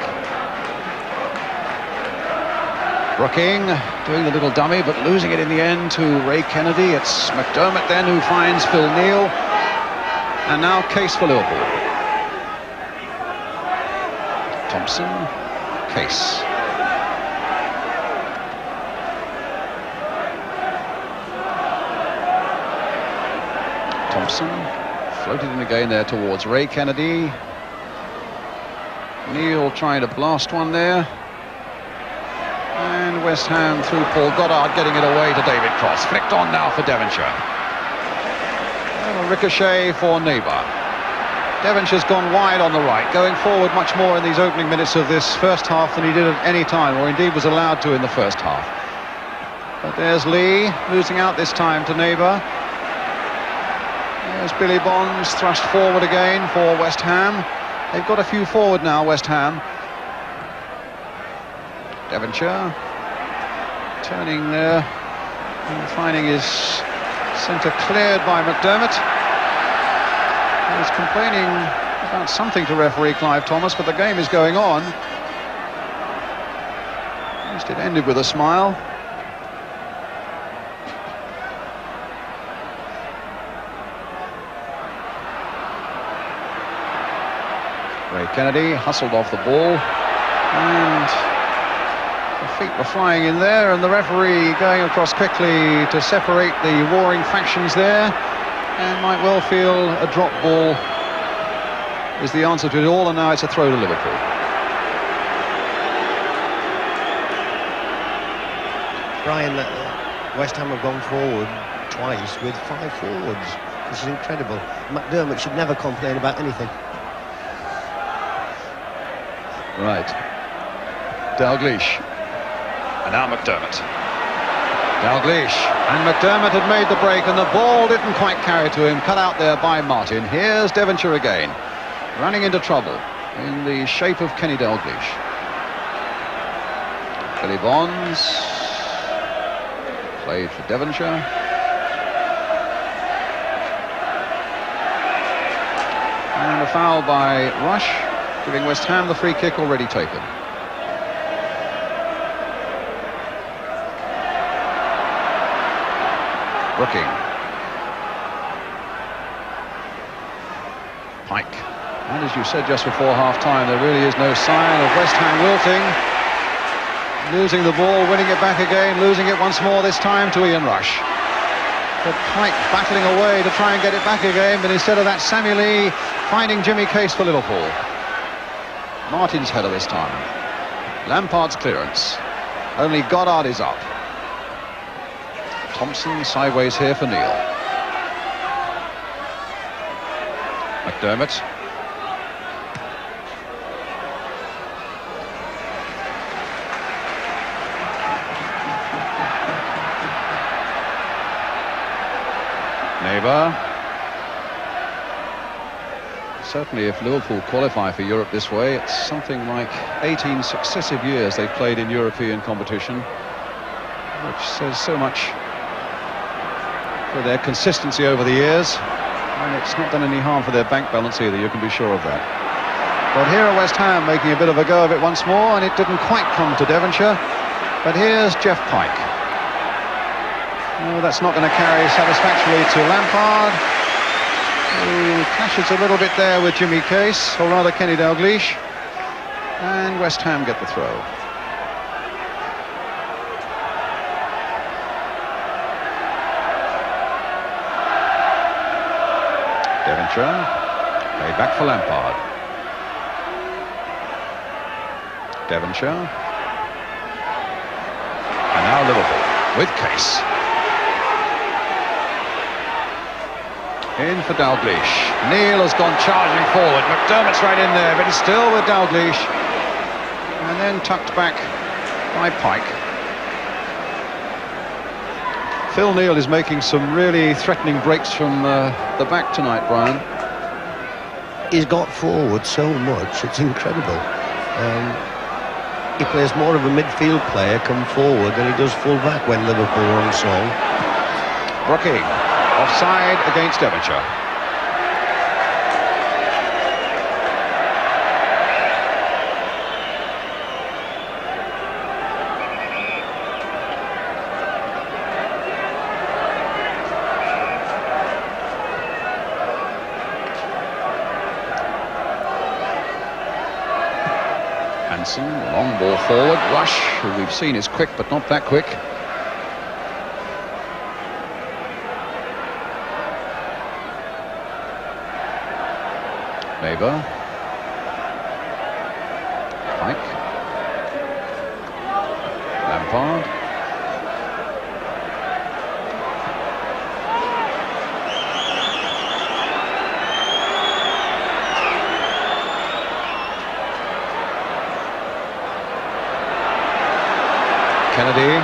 Brooking doing the little dummy, but losing it in the end to Ray Kennedy. It's McDermott then who finds Phil Neal. And now Case for Liverpool. Thompson, Case. Thompson floated in again there towards Ray Kennedy. Neal trying to blast one there. And West Ham through Paul Goddard, getting it away to David Cross. Flicked on now for Devonshire. And a ricochet for Neighbour. Devonshire's gone wide on the right, going forward much more in these opening minutes of this first half than he did at any time, or indeed was allowed to in the first half. But there's Lee, losing out this time to Neighbour. There's Billy Bonds, thrust forward again for West Ham. They've got a few forward now, West Ham. Devonshire turning there and finding his centre cleared by McDermott. He was complaining about something to referee Clive Thomas, but the game is going on. At least it ended with a smile. Ray Kennedy hustled off the ball, and the feet were flying in there, and the referee going across quickly to separate the warring factions there, and might well feel a drop ball is the answer to it all, and now it's a throw to Liverpool. Brian, West Ham have gone forward twice with 5 forwards. This is incredible. McDermott should never complain about anything. Right. Dalglish. And now McDermott. Dalglish. And McDermott had made the break, and the ball didn't quite carry to him. Cut out there by Martin. Here's Devonshire again, running into trouble in the shape of Kenny Dalglish. Billy Bonds. Played for Devonshire. And a foul by Rush, giving West Ham the free kick already taken. Brooking. Pike. And as you said just before half-time, there really is no sign of West Ham wilting. Losing the ball, winning it back again, losing it once more, this time to Ian Rush. But Pike battling away to try and get it back again, but instead of that, Sammy Lee finding Jimmy Case for Liverpool. Martin's header this time. Lampard's clearance. Only Goddard is up. Thompson sideways here for Neal. McDermott. Neighbour. Certainly if Liverpool qualify for Europe this way, it's something like 18 successive years they've played in European competition, which says so much for their consistency over the years, and it's not done any harm for their bank balance either, you can be sure of that. But here are West Ham making a bit of a go of it once more, and it didn't quite come to Devonshire. But here's Jeff Pike. No, that's not going to carry satisfactorily to Lampard, who clashes a little bit there with Jimmy Case, or rather Kenny Dalglish, and West Ham get the throw. Devonshire, played back for Lampard. Devonshire. And now Liverpool with Case. In for Dalglish. Neal has gone charging forward. McDermott's right in there, but he's still with Dalglish. And then tucked back by Pike. Phil Neal is making some really threatening breaks from the back tonight, Brian. He's got forward so much, it's incredible. He plays more of a midfield player come forward than he does full back when Liverpool are on song. Brooking, offside against Devonshire. Hansen, long ball forward. Rush, who we've seen is quick, but not that quick. Neighbour. Pike. Lampard. Kennedy.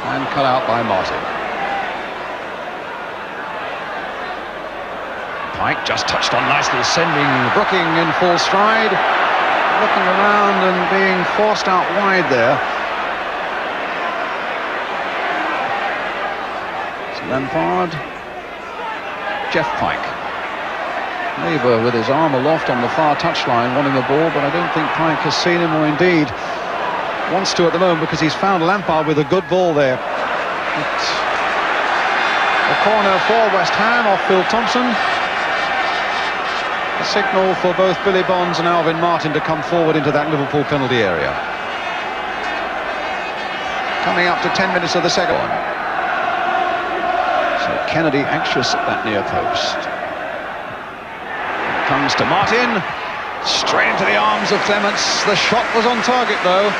And cut out by Martin. Pike just touched on nicely, sending Brooking in full stride. Looking around and being forced out wide there. It's Lampard. Jeff Pike. Neighbour with his arm aloft on the far touchline wanting the ball, but I don't think Pike has seen him, or indeed wants to at the moment, because he's found Lampard with a good ball there. It's a corner for West Ham off Phil Thompson. A signal for both Billy Bonds and Alvin Martin to come forward into that Liverpool penalty area. Coming up to 10 minutes of the second one. So Kennedy anxious at that near post. Comes to Martin, straight into the arms of Clemence. The shot was on target though.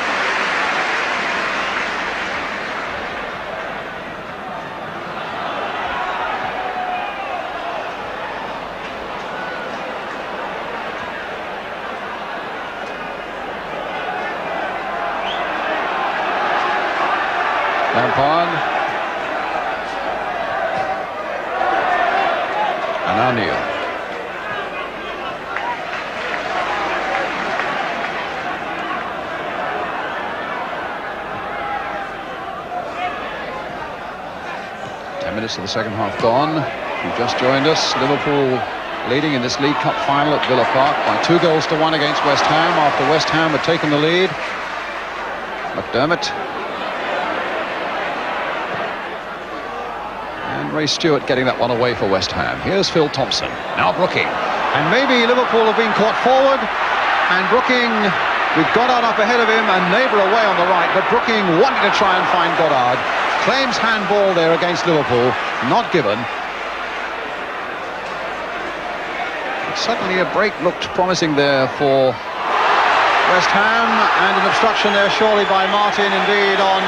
Lampard. And now Neal. Minutes of the second half gone. You've just joined us. Liverpool leading in this League Cup final at Villa Park by 2-1 against West Ham after West Ham had taken the lead. McDermott. And Ray Stewart getting that one away for West Ham. Here's Phil Thompson. Now Brooking. And maybe Liverpool have been caught forward. And Brooking, with Goddard up ahead of him and Neighbour away on the right. But Brooking wanted to try and find Goddard. Claims handball there against Liverpool, not given. But suddenly a break looked promising there for West Ham, and an obstruction there surely by Martin, indeed, on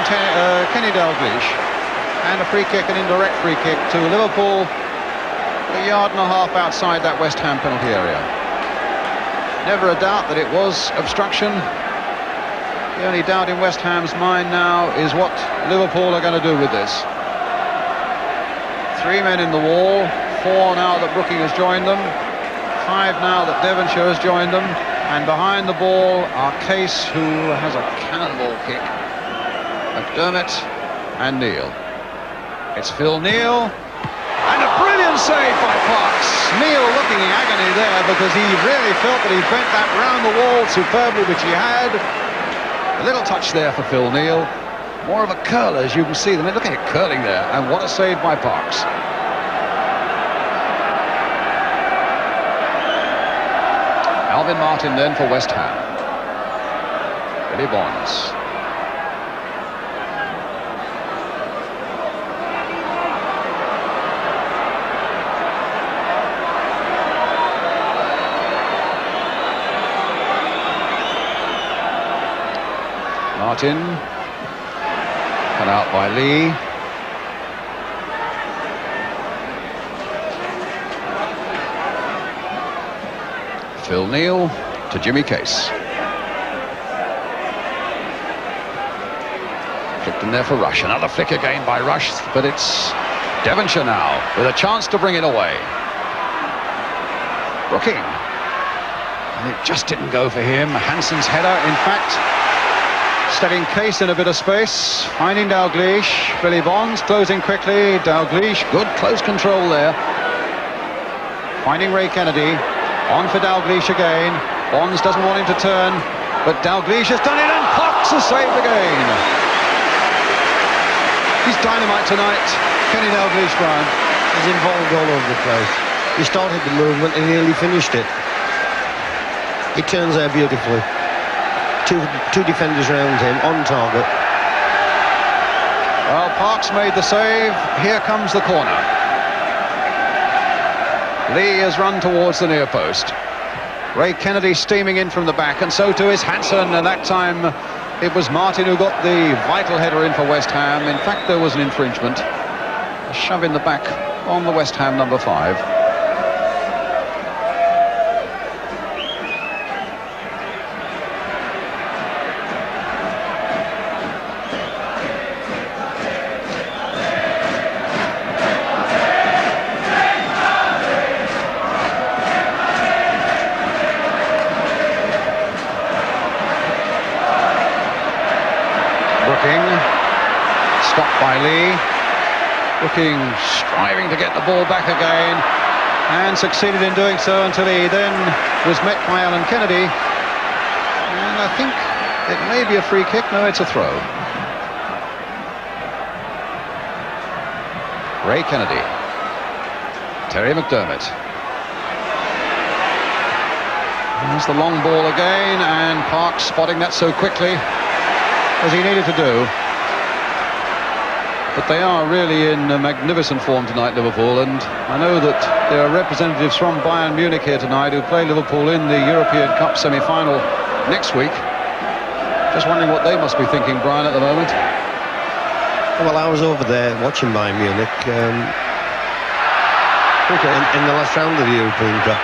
Kenny Dalglish. And a free kick, an indirect free kick to Liverpool, a yard and a half outside that West Ham penalty area. Never a doubt that it was obstruction. The only doubt in West Ham's mind now is what Liverpool are going to do with this. 3 men in the wall, 4 now that Brooking has joined them, 5 now that Devonshire has joined them, and behind the ball are Case, who has a cannonball kick, McDermott and Neal. It's Phil Neal, and a brilliant save by Parks. Neal looking in agony there because he really felt that he bent that round the wall superbly, which he had. A little touch there for Phil Neal. More of a curler, as you can see them. Look at it curling there, and what a save by Parks. Alvin Martin then for West Ham. Billy Bonds. Martin, cut out by Lee. Phil Neal to Jimmy Case. Flicked in there for Rush. Another flick again by Rush, but it's Devonshire now with a chance to bring it away. Brooking. And it just didn't go for him. Hansen's header, in fact, steadying Case in a bit of space. Finding Dalglish. Billy Bonds closing quickly. Dalglish, good close control there. Finding Ray Kennedy. On for Dalglish again. Bonds doesn't want him to turn, but Dalglish has done it, and Fox has saved again. He's dynamite tonight, Kenny Dalglish, Brian. He's involved all over the place. He started the movement and nearly finished it. He turns there beautifully. Two defenders around him, on target. Well, Parks made the save. Here comes the corner. Lee has run towards the near post. Ray Kennedy steaming in from the back, and so too is Hansen, and that time it was Martin who got the vital header in for West Ham. In fact, there was an infringement. A shove in the back on the West Ham number 5. Stopped by Lee. Brooking striving to get the ball back again, and succeeded in doing so until he then was met by Alan Kennedy. And I think it may be a free kick. No, it's a throw. Ray Kennedy. Terry McDermott. There's the long ball again, and Parks spotting that so quickly as he needed to do. But they are really in magnificent form tonight, Liverpool, and I know that there are representatives from Bayern Munich here tonight who play Liverpool in the European Cup semi-final next week. Just wondering what they must be thinking, Brian, at the moment. Well, I was over there watching Bayern Munich in the last round of the European Cup,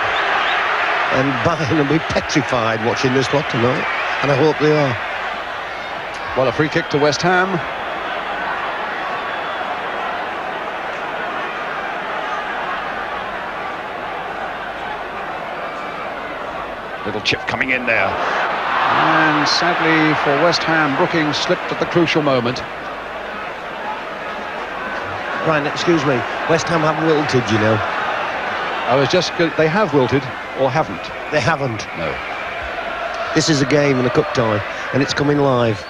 and Bayern will be petrified watching this lot tonight, and I hope they are. Well, a free kick to West Ham. Little chip coming in there. And sadly for West Ham, Brooking slipped at the crucial moment. Brian, excuse me, West Ham haven't wilted, you know. They have wilted, or haven't? They haven't. No. This is a game in a cup tie, and it's coming live.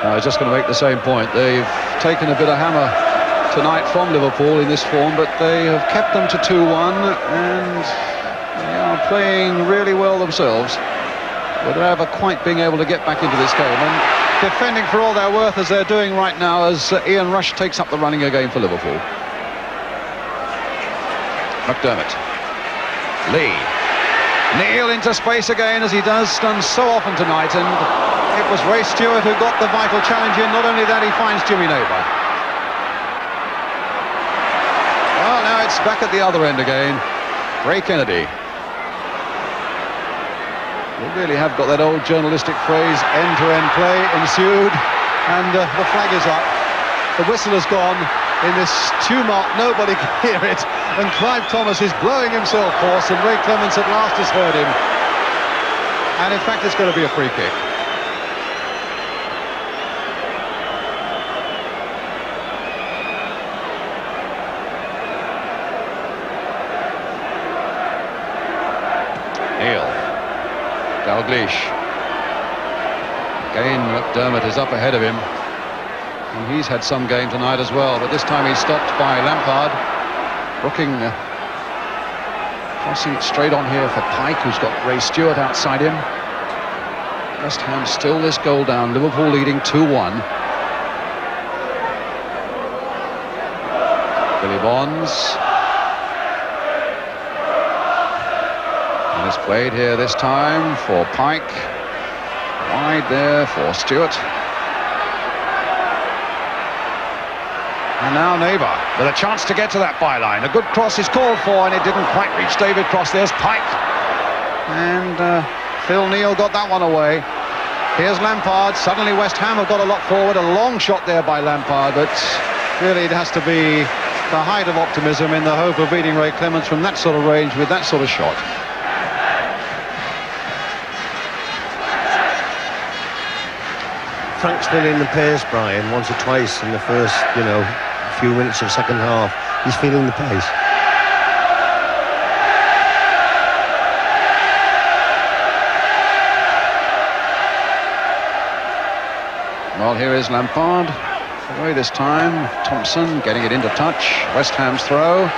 I was just going to make the same point. They've taken a bit of hammer tonight from Liverpool in this form, but they have kept them to 2-1, and they are playing really well themselves, without ever quite being able to get back into this game, and defending for all their worth as they're doing right now, as Ian Rush takes up the running again for Liverpool. McDermott. Lee. Neal into space again, as he done so often tonight, and it was Ray Stewart who got the vital challenge in. Not only that, he finds Jimmy Neighbour. Well, now it's back at the other end again. Ray Kennedy. We really have got that old journalistic phrase, end-to-end play ensued, and the flag is up. The whistle has gone. In this tumult, nobody can hear it, and Clive Thomas is blowing himself hoarse, and Ray Clemence at last has heard him. And in fact, it's going to be a free kick. Neal. Dalglish. Again, McDermott is up ahead of him. And he's had some game tonight as well, but this time he's stopped by Lampard. Brooking crossing it straight on here for Pike, who's got Ray Stewart outside him. West Ham still this goal down, Liverpool leading 2-1. Billy Bonds. And it's played here this time for Pike. Wide there for Stewart. And now Neighbour with a chance to get to that byline. A good cross is called for, and it didn't quite reach David Cross. There's Pike. And Phil Neal got that one away. Here's Lampard. Suddenly West Ham have got a lot forward. A long shot there by Lampard, but really it has to be the height of optimism in the hope of beating Ray Clemence from that sort of range with that sort of shot. Frank's feeling the pace, Brian, once or twice in the first, few minutes of second half. He's feeling the pace. Well, here is Lampard. Away this time. Thompson getting it into touch. West Ham's throw.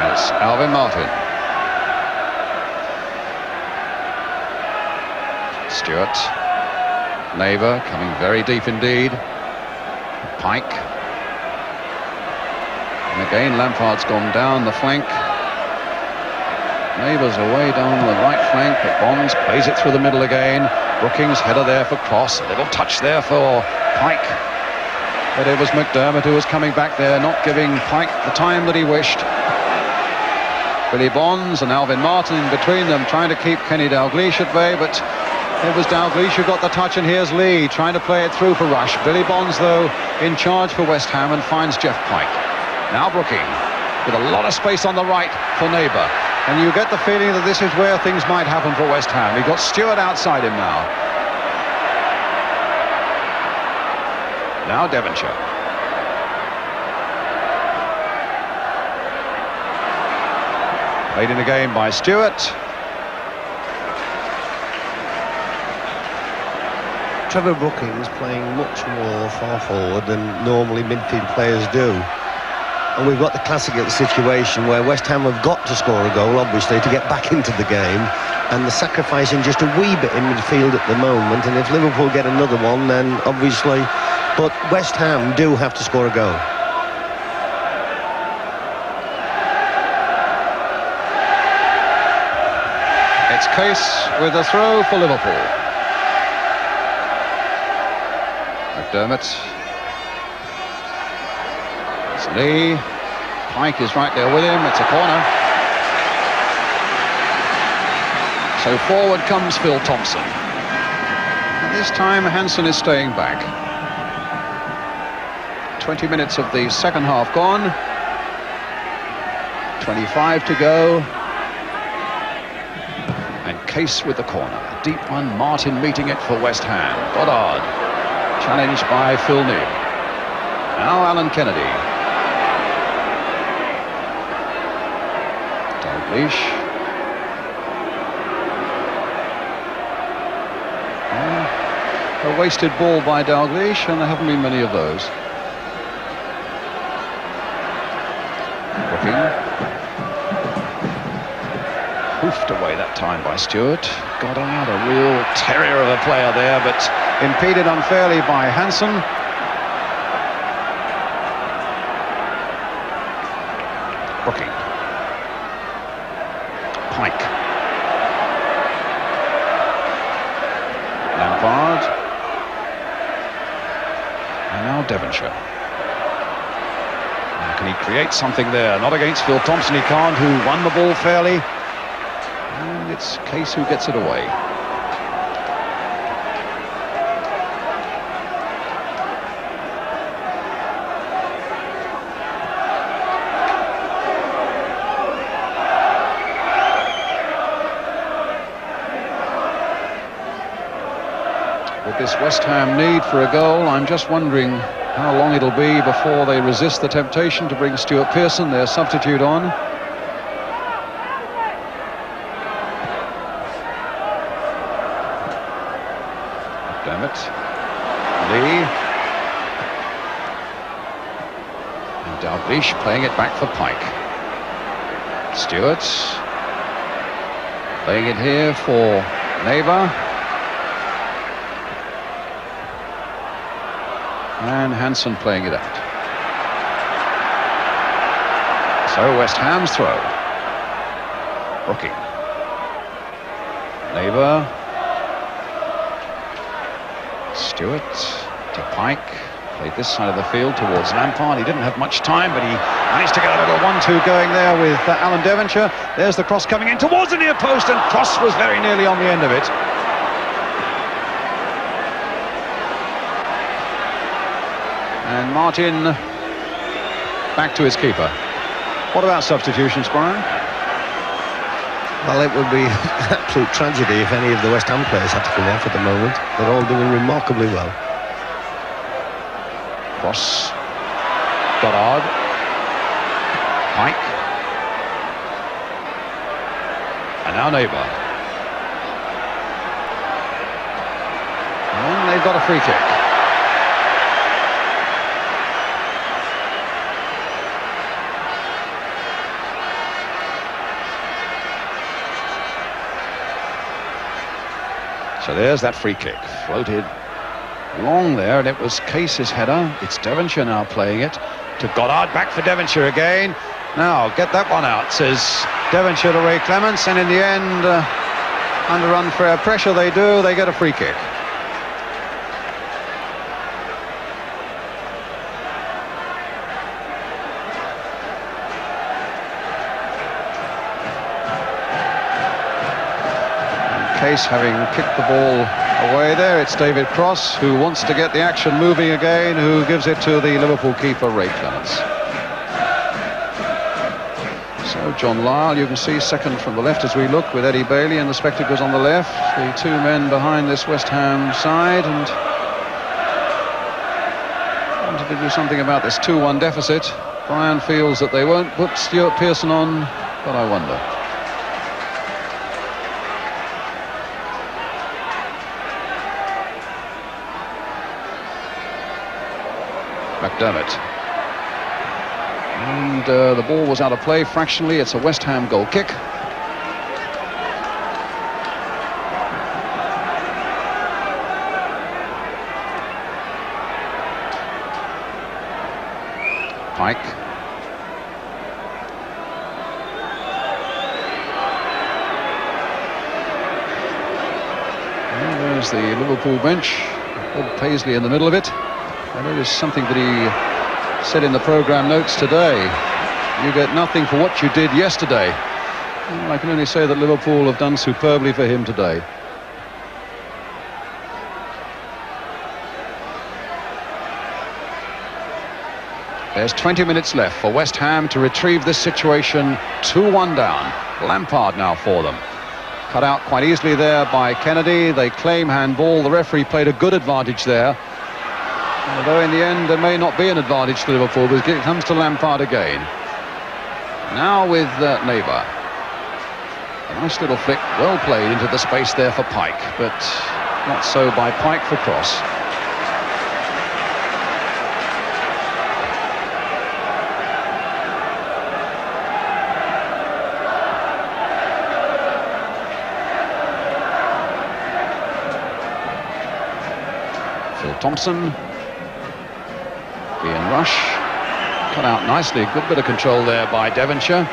That's Alvin Martin. Stewart. Neighbour coming very deep indeed. Pike. And again Lampard's gone down the flank. Neighbour's away down the right flank, but Bonds plays it through the middle again. Brooking's header there for cross. A little touch there for Pike. But it was McDermott who was coming back there, not giving Pike the time that he wished. Billy Bonds and Alvin Martin in between them, trying to keep Kenny Dalglish at bay, but it was Dalglish who got the touch, and here's Lee trying to play it through for Rush. Billy Bonds, though, in charge for West Ham and finds Jeff Pike. Now Brooking, with a lot of space on the right for Neighbour. And you get the feeling that this is where things might happen for West Ham. You've got Stewart outside him now. Now Devonshire. Played in the game by Stewart. Trevor Brooking's playing much more far forward than normally midfield players do. And we've got the classic situation where West Ham have got to score a goal, obviously, to get back into the game. And they're sacrificing just a wee bit in midfield at the moment. And if Liverpool get another one, then obviously... But West Ham do have to score a goal. It's Case with a throw for Liverpool. McDermott. It's Lee. Pike is right there with him. It's a corner. So forward comes Phil Thompson. And this time Hansen is staying back. 20 minutes of the second half gone. 25 to go. And Case with the corner. A deep one. Martin meeting it for West Ham. Goddard. Challenged by Phil Neal. Now Alan Kennedy. Dalglish. A wasted ball by Dalglish, and there haven't been many of those. Brooking. Hoofed away that time by Stewart. Goddard, a real terrier of a player there, but impeded unfairly by Hansen. Brooking. Pike. Lampard. And now Devonshire. Can he create something there? Not against Phil Thompson, he can't, who won the ball fairly. And it's Case who gets it away. With this West Ham need for a goal, I'm just wondering how long it'll be before they resist the temptation to bring Stuart Pearson, their substitute, on. McDermott. Lee. And Dalglish playing it back for Pike. Stewart. Playing it here for Neighbour. And Hansen playing it out. So West Ham's throw. Brooking. Neighbour. Stewart to Pike. Played this side of the field towards Lampard. He didn't have much time, but he managed to get a little 1-2 going there with Alan Devonshire. There's the cross coming in towards the near post, and Cross was very nearly on the end of it. And Martin back to his keeper. What about substitutions, Brian? Well, it would be an absolute tragedy if any of the West Ham players had to come off at the moment. They're all doing remarkably well. Cross, Goddard, Pike, and now Neighbour. And they've got a free kick. So there's that free kick, floated long there, and it was Case's header. It's Devonshire now playing it to Goddard, back for Devonshire again. Now, get that one out, says Devonshire to Ray Clemence, and in the end, under unfair pressure they get a free kick. Case having kicked the ball away there, it's David Cross who wants to get the action moving again, who gives it to the Liverpool keeper Ray Clemence. So John Lyall, you can see, second from the left as we look, with Eddie Bailey and the spectacles on the left, the two men behind this West Ham side, and wanted to do something about this 2-1 deficit. Brian feels that they won't put Stuart Pearson on, but I wonder. McDermott, and the ball was out of play fractionally. It's a West Ham goal kick. Pike, and there's the Liverpool bench, Paisley in the middle of it. I noticed something that he said in the programme notes today. You get nothing for what you did yesterday. Well, I can only say that Liverpool have done superbly for him today. There's 20 minutes left for West Ham to retrieve this situation. 2-1 down. Lampard now for them. Cut out quite easily there by Kennedy. They claim handball. The referee played a good advantage there. Although in the end there may not be an advantage to Liverpool, because it comes to Lampard again. Now with Neighbour. A nice little flick, well played into the space there for Pike, but not so by Pike for Cross. Thompson, Ian Rush, cut out nicely, good bit of control there by Devonshire,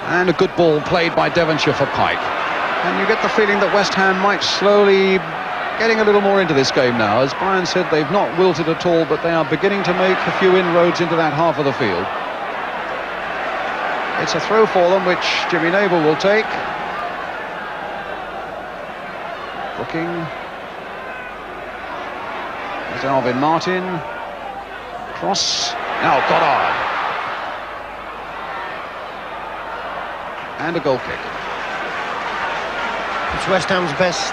and a good ball played by Devonshire for Pike. And you get the feeling that West Ham might slowly getting a little more into this game now. As Brian said, they've not wilted at all, but they are beginning to make a few inroads into that half of the field. It's a throw for them, which Jimmy Neighbour will take. Brooking. Alvin Martin, cross, now Goddard, and a goal kick. It's West Ham's best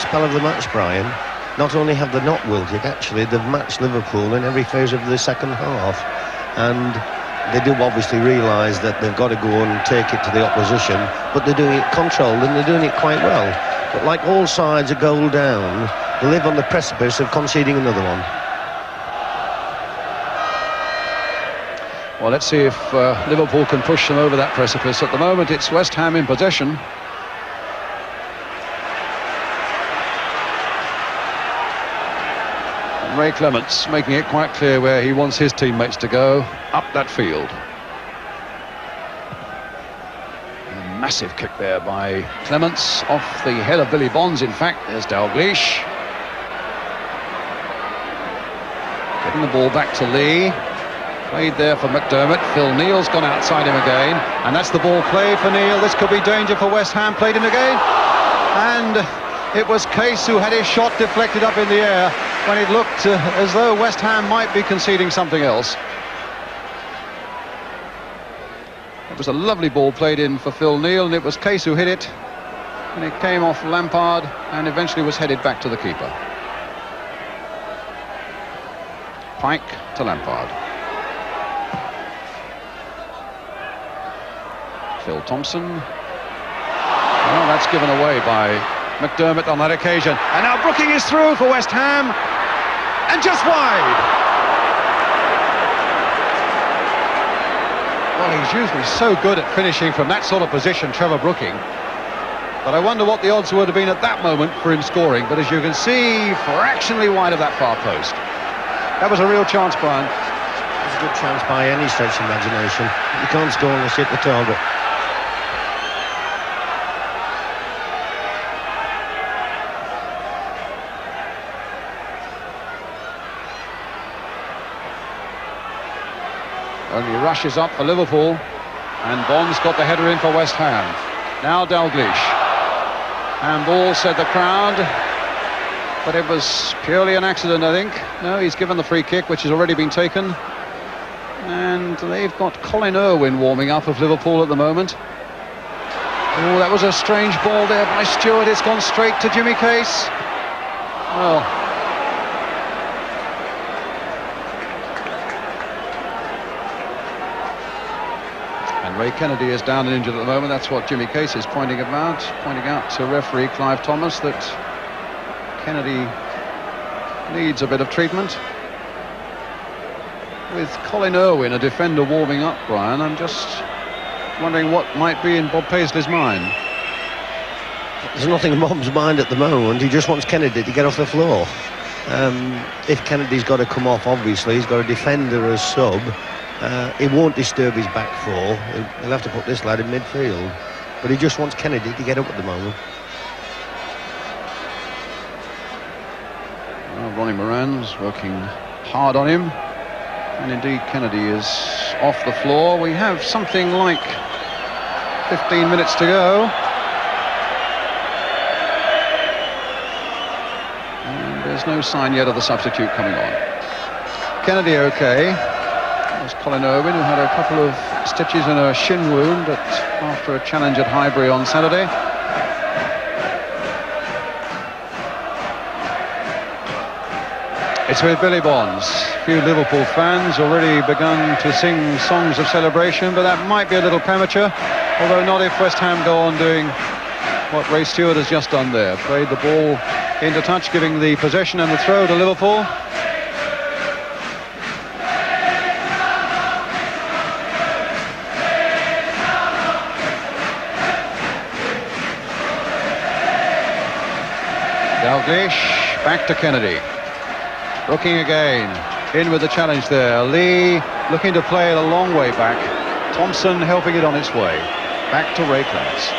spell of the match, Brian. Not only have they not wilted, actually they've matched Liverpool in every phase of the second half, and they do obviously realise that they've got to go and take it to the opposition, but they're doing it controlled and they're doing it quite well. But like all sides, a goal down, they live on the precipice of conceding another one. Well, let's see if Liverpool can push them over that precipice. At the moment, it's West Ham in possession. And Ray Clemence making it quite clear where he wants his teammates to go, up that field. A massive kick there by Clemence, off the head of Billy Bonds, in fact. There's Dalglish. Getting the ball back to Lee. Played there for McDermott. Phil Neal's gone outside him again, and that's the ball played for Neal. This could be danger for West Ham. Played in again, and it was Case who had his shot deflected up in the air when it looked as though West Ham might be conceding something else. It was a lovely ball played in for Phil Neal, and it was Case who hit it, and it came off Lampard and eventually was headed back to the keeper. Pike to Lampard. Phil Thompson. Well, that's given away by McDermott on that occasion. And now Brooking is through for West Ham. And just wide. Well, he's usually so good at finishing from that sort of position, Trevor Brooking. But I wonder what the odds would have been at that moment for him scoring. But as you can see, fractionally wide of that far post. That was a real chance, Brian. It was a good chance by any stretch of imagination. You can't score unless you hit the target. Only rushes up for Liverpool, and Bond's got the header in for West Ham. Now Dalglish. Handball, said the crowd, but it was purely an accident, I think. No, he's given the free kick, which has already been taken. And they've got Colin Irwin warming up of Liverpool at the moment. Oh, that was a strange ball there by Stewart. It's gone straight to Jimmy Case. Well, Ray Kennedy is down and injured at the moment. That's what Jimmy Case is pointing out to referee Clive Thomas, that Kennedy needs a bit of treatment. With Colin Irwin, a defender, warming up, Brian, I'm just wondering what might be in Bob Paisley's mind. There's nothing in Bob's mind at the moment. He just wants Kennedy to get off the floor. If Kennedy's got to come off, obviously, he's got a defender as sub. It won't disturb his back four. He'll have to put this lad in midfield, but he just wants Kennedy to get up at the moment. Well, Ronnie Moran's working hard on him, and indeed Kennedy is off the floor. We have something like 15 minutes to go, and there's no sign yet of the substitute coming on. Kennedy okay. There's Colin Irwin, who had a couple of stitches in a shin wound after a challenge at Highbury on Saturday. It's with Billy Bonds. A few Liverpool fans already begun to sing songs of celebration, but that might be a little premature, although not if West Ham go on doing what Ray Stewart has just done there. Played the ball into touch, giving the possession and the throw to Liverpool. Dalglish, back to Kennedy. Brooking again, in with the challenge there. Lee looking to play it a long way back. Thompson helping it on its way. Back to Ray Clemence.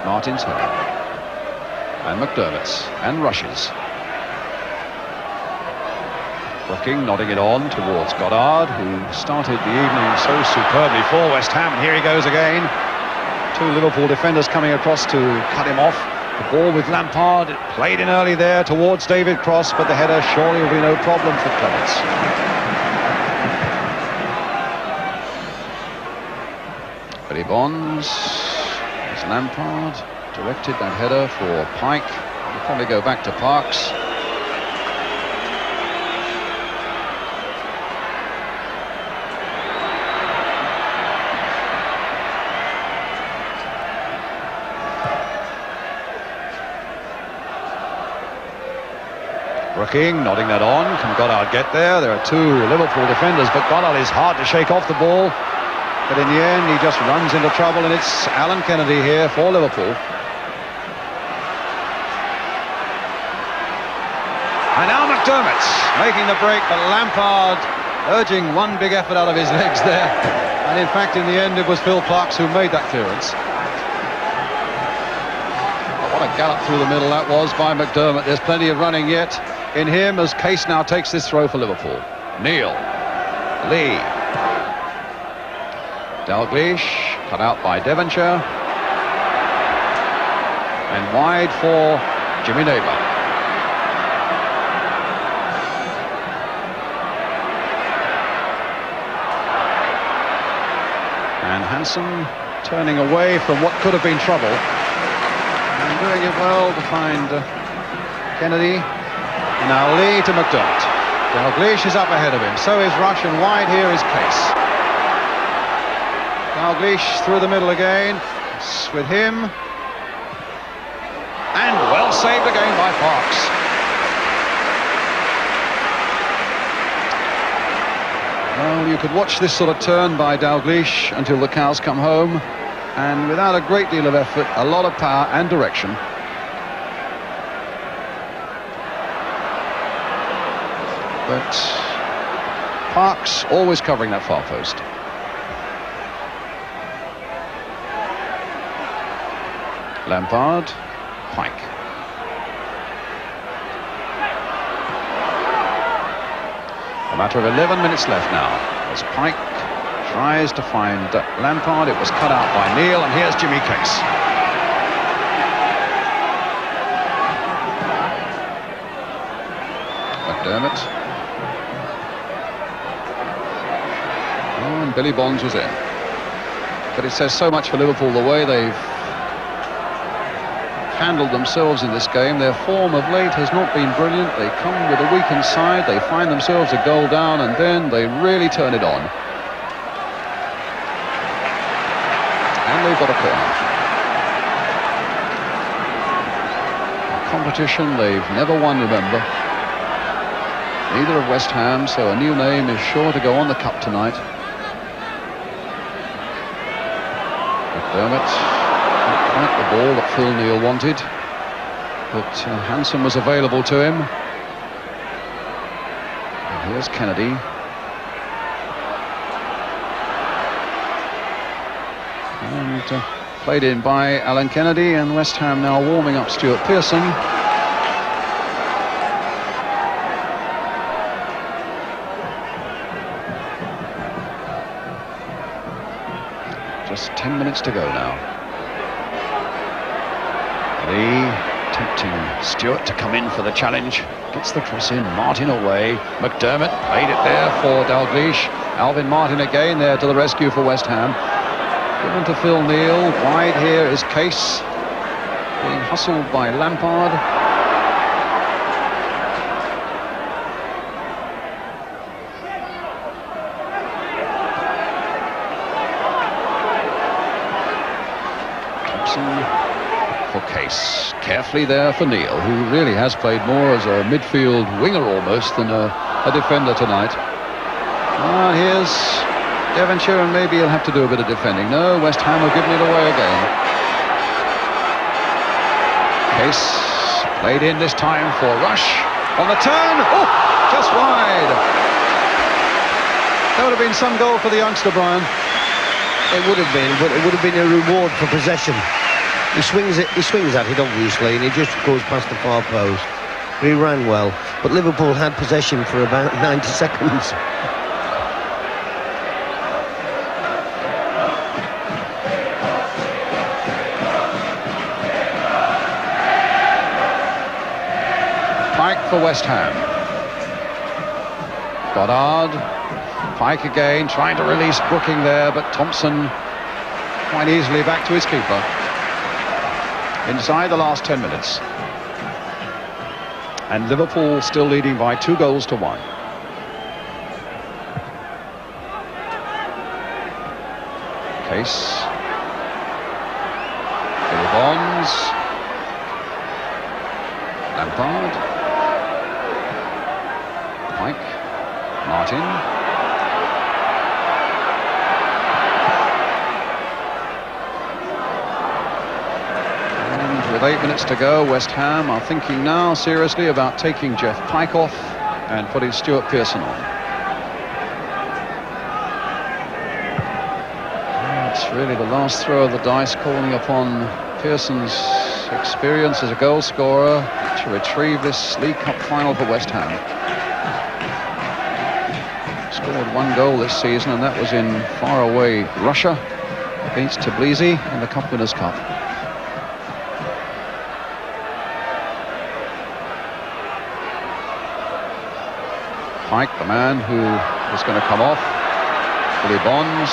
Martin's header. And McDermott's, and rushes. Brooking nodding it on towards Goddard, who started the evening so superbly for West Ham. And here he goes again. Two Liverpool defenders coming across to cut him off. The ball with Lampard, it played in early there towards David Cross, but the header surely will be no problem for Clemence. Billy Bonds, as Lampard directed that header for Pike. He'll probably go back to Parks. Brooking nodding that on. Can Goddard get there? There are two Liverpool defenders, but Goddard is hard to shake off the ball. But in the end, he just runs into trouble, and it's Alan Kennedy here for Liverpool. And now McDermott making the break, but Lampard urging one big effort out of his legs there. And in fact, in the end, it was Phil Parkes who made that clearance. But what a gallop through the middle that was by McDermott. There's plenty of running yet in him as Case now takes this throw for Liverpool. Neal, Lee, Dalglish, cut out by Devonshire, and wide for Neighbour. And Hansen turning away from what could have been trouble and doing it well to find Kennedy. Now Lee to McDermott. Dalglish is up ahead of him, so is Rush, and wide here is Case. Dalglish through the middle again, it's with him, and well saved again by Parkes. Well, you could watch this sort of turn by Dalglish until the cows come home, and without a great deal of effort, a lot of power and direction. But Parkes always covering that far post. Lampard, Pike. A matter of 11 minutes left now as Pike tries to find Lampard. It was cut out by Neal, and here's Jimmy Case. McDermott. Oh, and Billy Bonds was in. But it says so much for Liverpool the way they've handled themselves in this game. Their form of late has not been brilliant. They come with a weakened side, they find themselves a goal down, and then they really turn it on. And they've got a corner. A competition they've never won, remember. Neither of West Ham, so a new name is sure to go on the cup tonight. McDermott. Quite the ball that Phil Neal wanted, but Hansen was available to him. And here's Kennedy. And played in by Alan Kennedy, and West Ham now warming up Stewart Pearson. Just 10 minutes to go now. Lee tempting Stewart to come in for the challenge. Gets the cross in, Martin away. McDermott played it there for Dalglish. Alvin Martin again there to the rescue for West Ham. Given to Phil Neal. Wide here is Case, being hustled by Lampard. Thompson for Case. Carefully there for Neal, who really has played more as a midfield winger almost than a defender tonight. Here's Devonshire, and maybe he'll have to do a bit of defending. No, West Ham have given it away again. Case played in this time for Rush. On the turn, oh, just wide. That would have been some goal for the youngster, Brian. It would have been, but it would have been a reward for possession. He swings at it, obviously, and he just goes past the far post. He ran well, but Liverpool had possession for about 90 seconds. Pike for West Ham. Goddard. Pike again, trying to release Brooking there, but Thompson quite easily back to his keeper. Inside the last 10 minutes. And Liverpool still leading by 2-1. Case. Billy Bonds. Lampard. Pike. Martin. With 8 minutes to go, West Ham are thinking now seriously about taking Jeff Pike off and putting Stewart Pearson on. It's really the last throw of the dice, calling upon Pearson's experience as a goal scorer to retrieve this League Cup final for West Ham. Scored 1 goal this season, and that was in faraway Russia against Tbilisi in the Cup Winners' Cup. Pike, the man who is going to come off. Billy Bonds.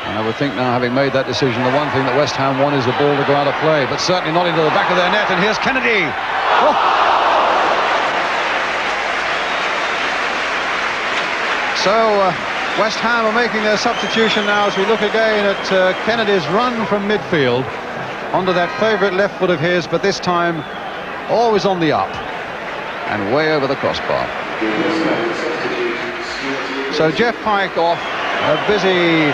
And I would think now, having made that decision, the one thing that West Ham want is the ball to go out of play, but certainly not into the back of their net. And here's Kennedy. Oh. So West Ham are making their substitution now as we look again at Kennedy's run from midfield onto that favourite left foot of his, but this time always on the up and way over the crossbar. So Jeff Pike off, a busy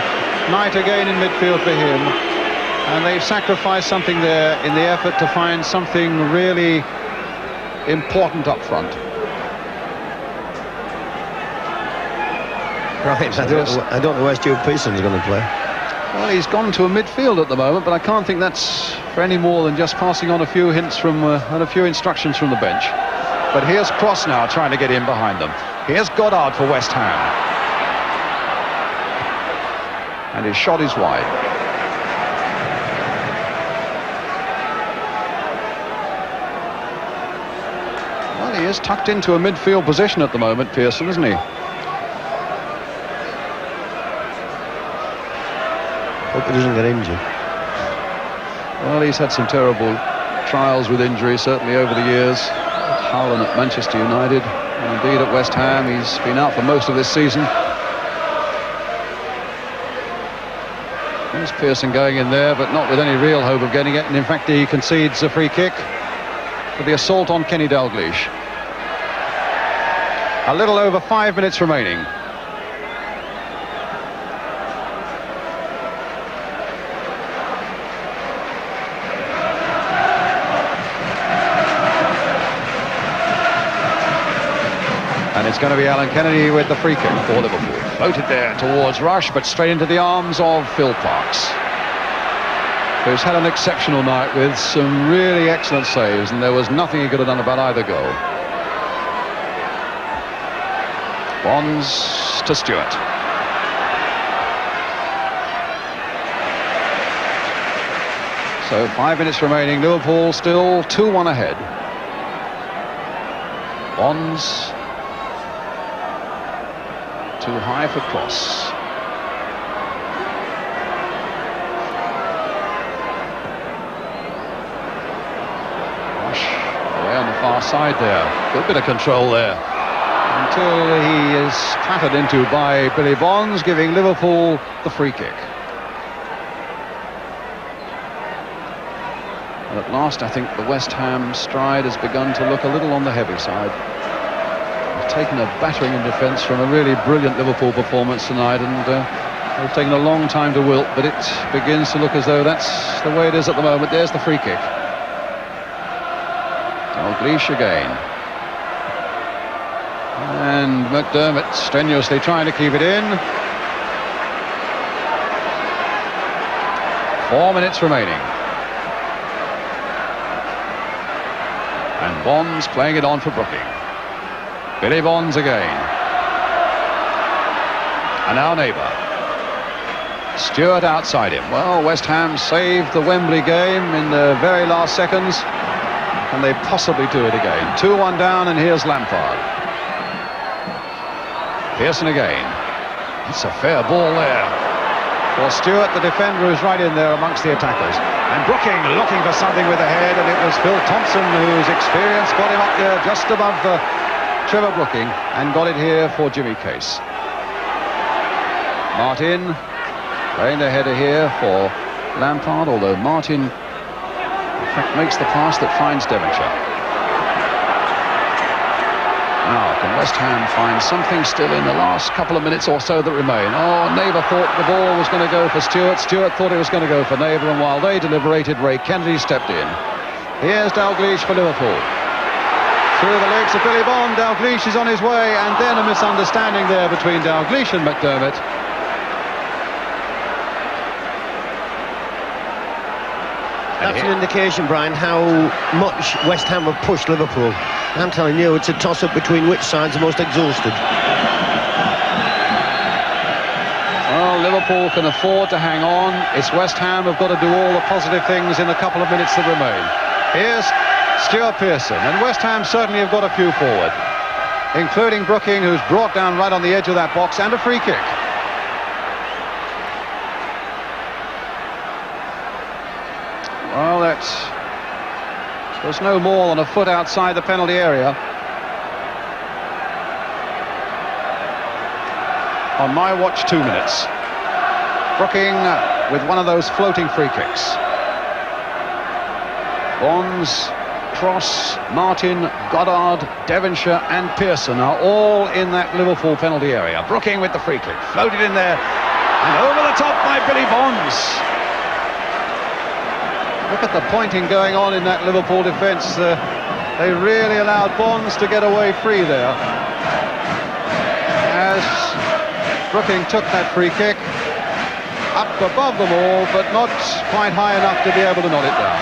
night again in midfield for him, and they've sacrificed something there in the effort to find something really important up front. Right, I don't know where Stewart Pearson's going to play. Well, he's gone to a midfield at the moment, but I can't think that's for any more than just passing on a few hints from and a few instructions from the bench. But here's Cross now trying to get in behind them. Here's Goddard for West Ham. And his shot is wide. Well, he is tucked into a midfield position at the moment, Pearson, isn't he? Hope he doesn't get injured. Well, he's had some terrible trials with injury, certainly over the years. At Hull and at Manchester United, and indeed at West Ham. He's been out for most of this season. There's Pearson going in there, but not with any real hope of getting it. And in fact, he concedes a free kick for the assault on Kenny Dalglish. A little over 5 minutes remaining. And it's going to be Alan Kennedy with the free kick for Liverpool. Floated there towards Rush, but straight into the arms of Phil Parkes, who's had an exceptional night with some really excellent saves, and there was nothing he could have done about either goal. Bonds to Stewart. So 5 minutes remaining, Liverpool still 2-1 ahead. Bonds. Too high for Cross. Rush away on the far side there. Good bit of control there. Until he is clattered into by Billy Bonds, giving Liverpool the free kick. And at last, I think the West Ham stride has begun to look a little on the heavy side. Taken a battering in defence from a really brilliant Liverpool performance tonight, and they've taken a long time to wilt, but it begins to look as though that's the way it is at the moment. There's the free kick. Dalglish again. And McDermott strenuously trying to keep it in. 4 minutes remaining. And Bonds playing it on for Brooking. Billy Bonds again. And now Neighbour. Stewart outside him. Well, West Ham saved the Wembley game in the very last seconds. Can they possibly do it again? 2-1 down, and here's Lampard. Pearson again. It's a fair ball there. For Stewart, the defender, who's right in there amongst the attackers. And Brooking looking for something with the head, and it was Phil Thompson whose experience got him up there just above Trevor Brooking, and got it here for Jimmy Case. Martin playing the header here for Lampard, although Martin in fact makes the pass that finds Devonshire. Now can West Ham find something still in the last couple of minutes or so that remain? Oh, Neighbour thought the ball was going to go for Stewart. Stewart thought it was going to go for Neighbour, and while they deliberated, Ray Kennedy stepped in. Here's Dalglish for Liverpool. Through the legs of Billy Bond, Dalglish is on his way, and then a misunderstanding there between Dalglish and McDermott. That's an indication, Brian, how much West Ham have pushed Liverpool. I'm telling you, it's a toss-up between which side's the most exhausted. Well, Liverpool can afford to hang on. It's West Ham who've got to do all the positive things in the couple of minutes that remain. Here's Stewart Pearson, and West Ham certainly have got a few forward, including Brooking, who's brought down right on the edge of that box, and a free kick. Well, there's no more than a foot outside the penalty area. On my watch, 2 minutes. Brooking with one of those floating free kicks. Bonds, Cross, Martin, Goddard, Devonshire and Pearson are all in that Liverpool penalty area. Brooking with the free kick, floated in there, and over the top by Billy Bonds. Look at the pointing going on in that Liverpool defence. They really allowed Bonds to get away free there. As Brooking took that free kick, up above them all, but not quite high enough to be able to knot it down.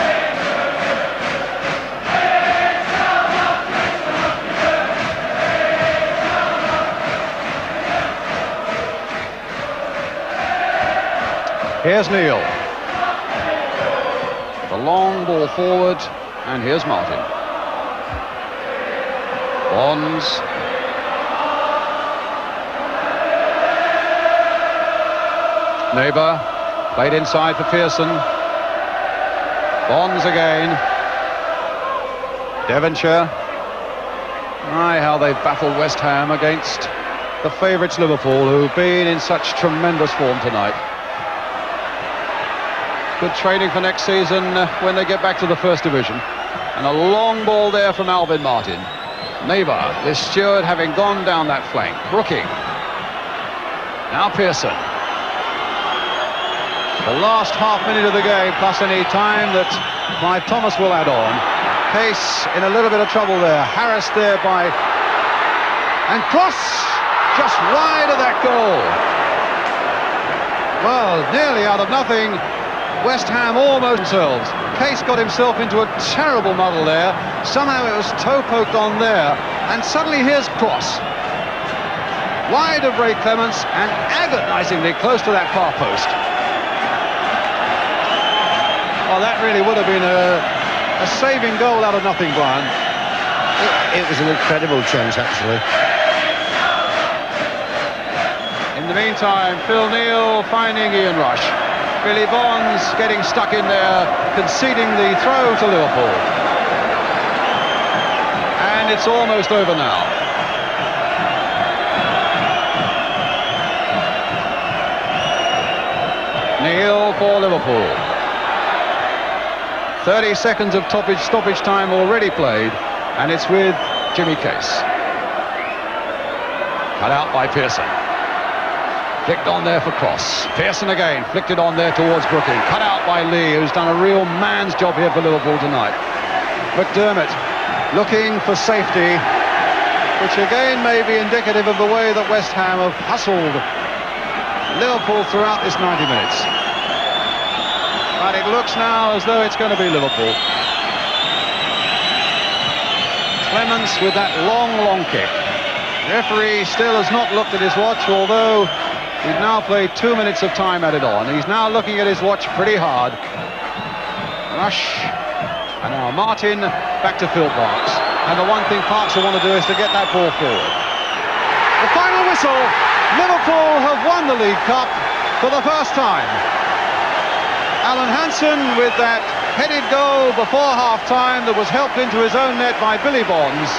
Here's Neal. The long ball forward, and here's Martin. Bonds. Neighbour, played inside for Pearson. Bonds again. Devonshire. My, how they've baffled West Ham against the favourites Liverpool, who've been in such tremendous form tonight. Good training for next season when they get back to the First Division. And a long ball there from Alvin Martin. Neighbour, this Stewart having gone down that flank. Brooking. Now Pearson. The last half minute of the game, plus any time that Clive Thomas will add on. Case in a little bit of trouble there. Harassed there by... And Cross! Just wide of that goal. Well, nearly out of nothing. West Ham almost themselves. Case got himself into a terrible muddle there. Somehow it was toe poked on there. And suddenly here's Cross. Wide of Clemence and agonisingly close to that far post. Well, that really would have been a saving goal out of nothing, Brian. It was an incredible chance, actually. In the meantime, Phil Neal finding Ian Rush. Billy Bonds getting stuck in there, conceding the throw to Liverpool. And it's almost over now. Neal for Liverpool. 30 seconds of stoppage time already played, and it's with Jimmy Case. Cut out by Pearson. Flicked on there for Cross. Pearson again, flicked it on there towards Brooking. Cut out by Lee, who's done a real man's job here for Liverpool tonight. McDermott looking for safety, which again may be indicative of the way that West Ham have hustled Liverpool throughout this 90 minutes. But it looks now as though it's going to be Liverpool. Clemence with that long kick. The referee still has not looked at his watch, although he's now played 2 minutes of time added on. He's now looking at his watch pretty hard. Rush. And now Martin back to Phil Parks. And the one thing Parks will want to do is to get that ball forward. The final whistle. Liverpool have won the League Cup for the first time. Alan Hansen with that headed goal before half-time that was helped into his own net by Billy Bonds.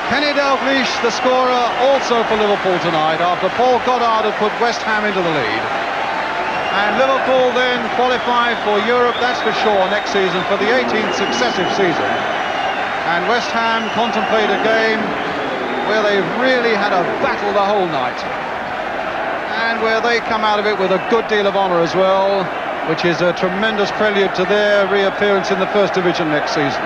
Kenny Dalglish, the scorer, also for Liverpool tonight, after Paul Goddard had put West Ham into the lead. And Liverpool then qualify for Europe, that's for sure, next season, for the 18th successive season. And West Ham contemplate a game where they've really had a battle the whole night. And where they come out of it with a good deal of honour as well, which is a tremendous prelude to their reappearance in the First Division next season.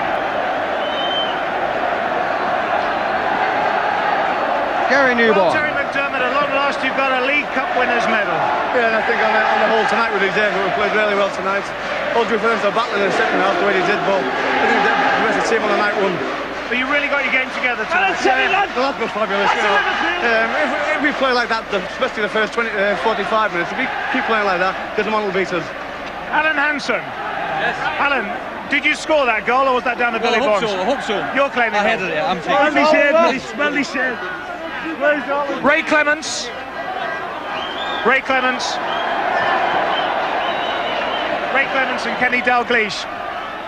Gary Newborn. Well, Terry McDermott, at long last you've got a League Cup winners medal. Yeah, and I think on the whole tonight with Xavier, we played really well tonight. all due for them to battle in the second half the way they did, but I think the rest of the team on the night won. But you really got your game together tonight. The lads were fabulous. You know. If we play like that, especially the first 45 minutes, if we keep playing like that, there's no one will beat us. Alan Hansen. Yes. Alan, did you score that goal, or was that down to Billy Bonds? I hope so. You're claiming I headed it. I'm well said. Ray Clemence. Ray Clemence and Kenny Dalglish.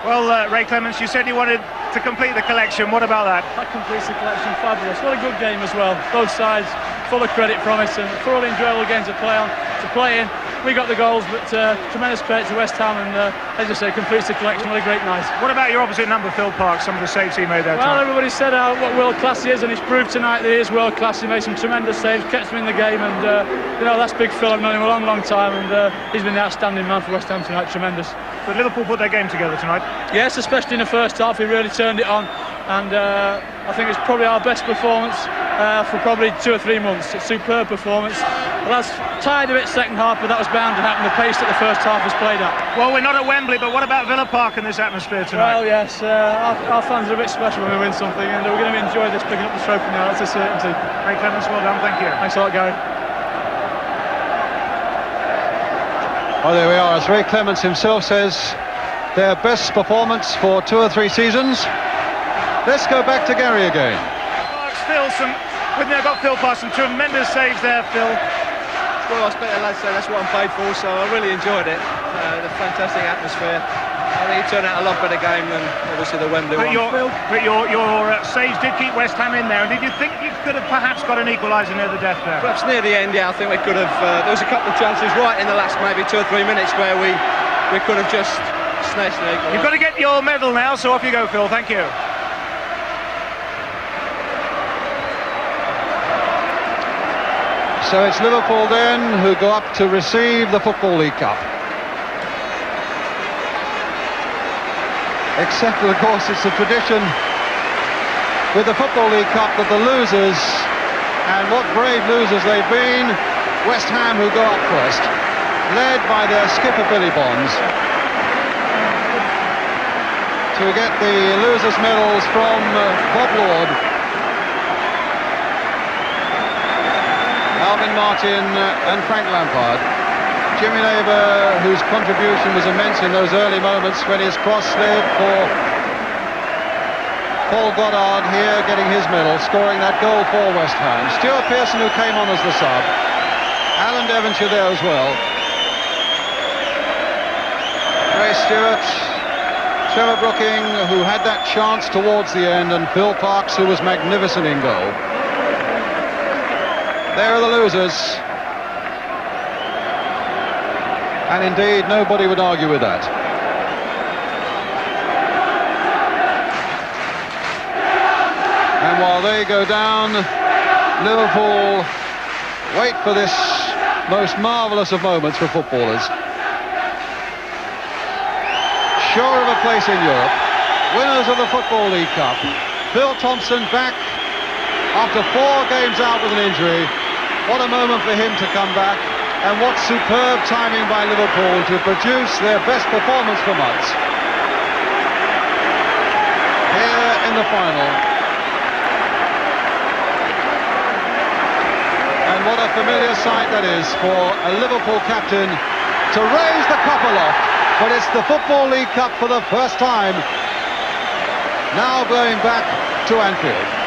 Well, Ray Clemence, you said you wanted to complete the collection. What about that? That completes the collection. Fabulous. What a good game as well. Both sides full of credit from it, and thoroughly enjoyable game to play in. We got the goals, but tremendous credit to West Ham, and as I say, completes the collection. What a great night. What about your opposite number, Phil Park? Some of the saves he made there. Well, everybody said what world class he is, and he's proved tonight that he is world class. He made some tremendous saves, kept him in the game, and you know, that's big Phil. I've known him a long time, and he's been the outstanding man for West Ham tonight. Tremendous. But Liverpool put their game together tonight. Yes, especially in the first half, he really turned it on, and I think it's probably our best performance for probably 2 or 3 months. It's a superb performance. Well, that's tired of it second half, but that was bound to happen. The pace that the first half was played at. Well, we're not at Wembley, but what about Villa Park in this atmosphere tonight? Well, yes, our fans are a bit special when we win something, and we're going to enjoy this picking up the trophy now. That's a certainty. Ray Clemence, well done. Thank you. Thanks a lot, Gary. Oh, there we are. As Ray Clemence himself says, their best performance for 2 or 3 seasons. Let's go back to Gary again. I've got Phil Park, some tremendous saves there, Phil. Well, I expect the lads say that's what I'm paid for, so I really enjoyed it. The fantastic atmosphere. I think it turned out a lot better game than obviously the Wembley one. But your saves did keep West Ham in there, and did you think you could have perhaps got an equaliser near the death there? Perhaps near the end, yeah, I think we could have. There was a couple of chances right in the last maybe 2 or 3 minutes where we could have just snatched an equaliser. You've got to get your medal now, so off you go, Phil. Thank you. So it's Liverpool then who go up to receive the Football League Cup. Except that, of course, it's a tradition with the Football League Cup that the losers, and what brave losers they've been, West Ham who go up first, led by their skipper Billy Bonds, to get the losers' medals from Bob Lord, Alvin Martin and Frank Lampard. Jimmy Neighbour, whose contribution was immense in those early moments when his cross slid for Paul Goddard, here getting his medal, scoring that goal for West Ham. Stuart Pearson, who came on as the sub. Alan Devonshire there as well. Ray Stewart, Trevor Brooking, who had that chance towards the end, and Phil Parks, who was magnificent in goal. There are the losers. And indeed, nobody would argue with that. And while they go down, Liverpool wait for this most marvellous of moments for footballers. Sure of a place in Europe, winners of the Football League Cup. Phil Thompson back after 4 games out with an injury. What a moment for him to come back. And what superb timing by Liverpool to produce their best performance for months. Here in the final. And what a familiar sight that is for a Liverpool captain to raise the cup aloft. But it's the Football League Cup for the first time. Now going back to Anfield.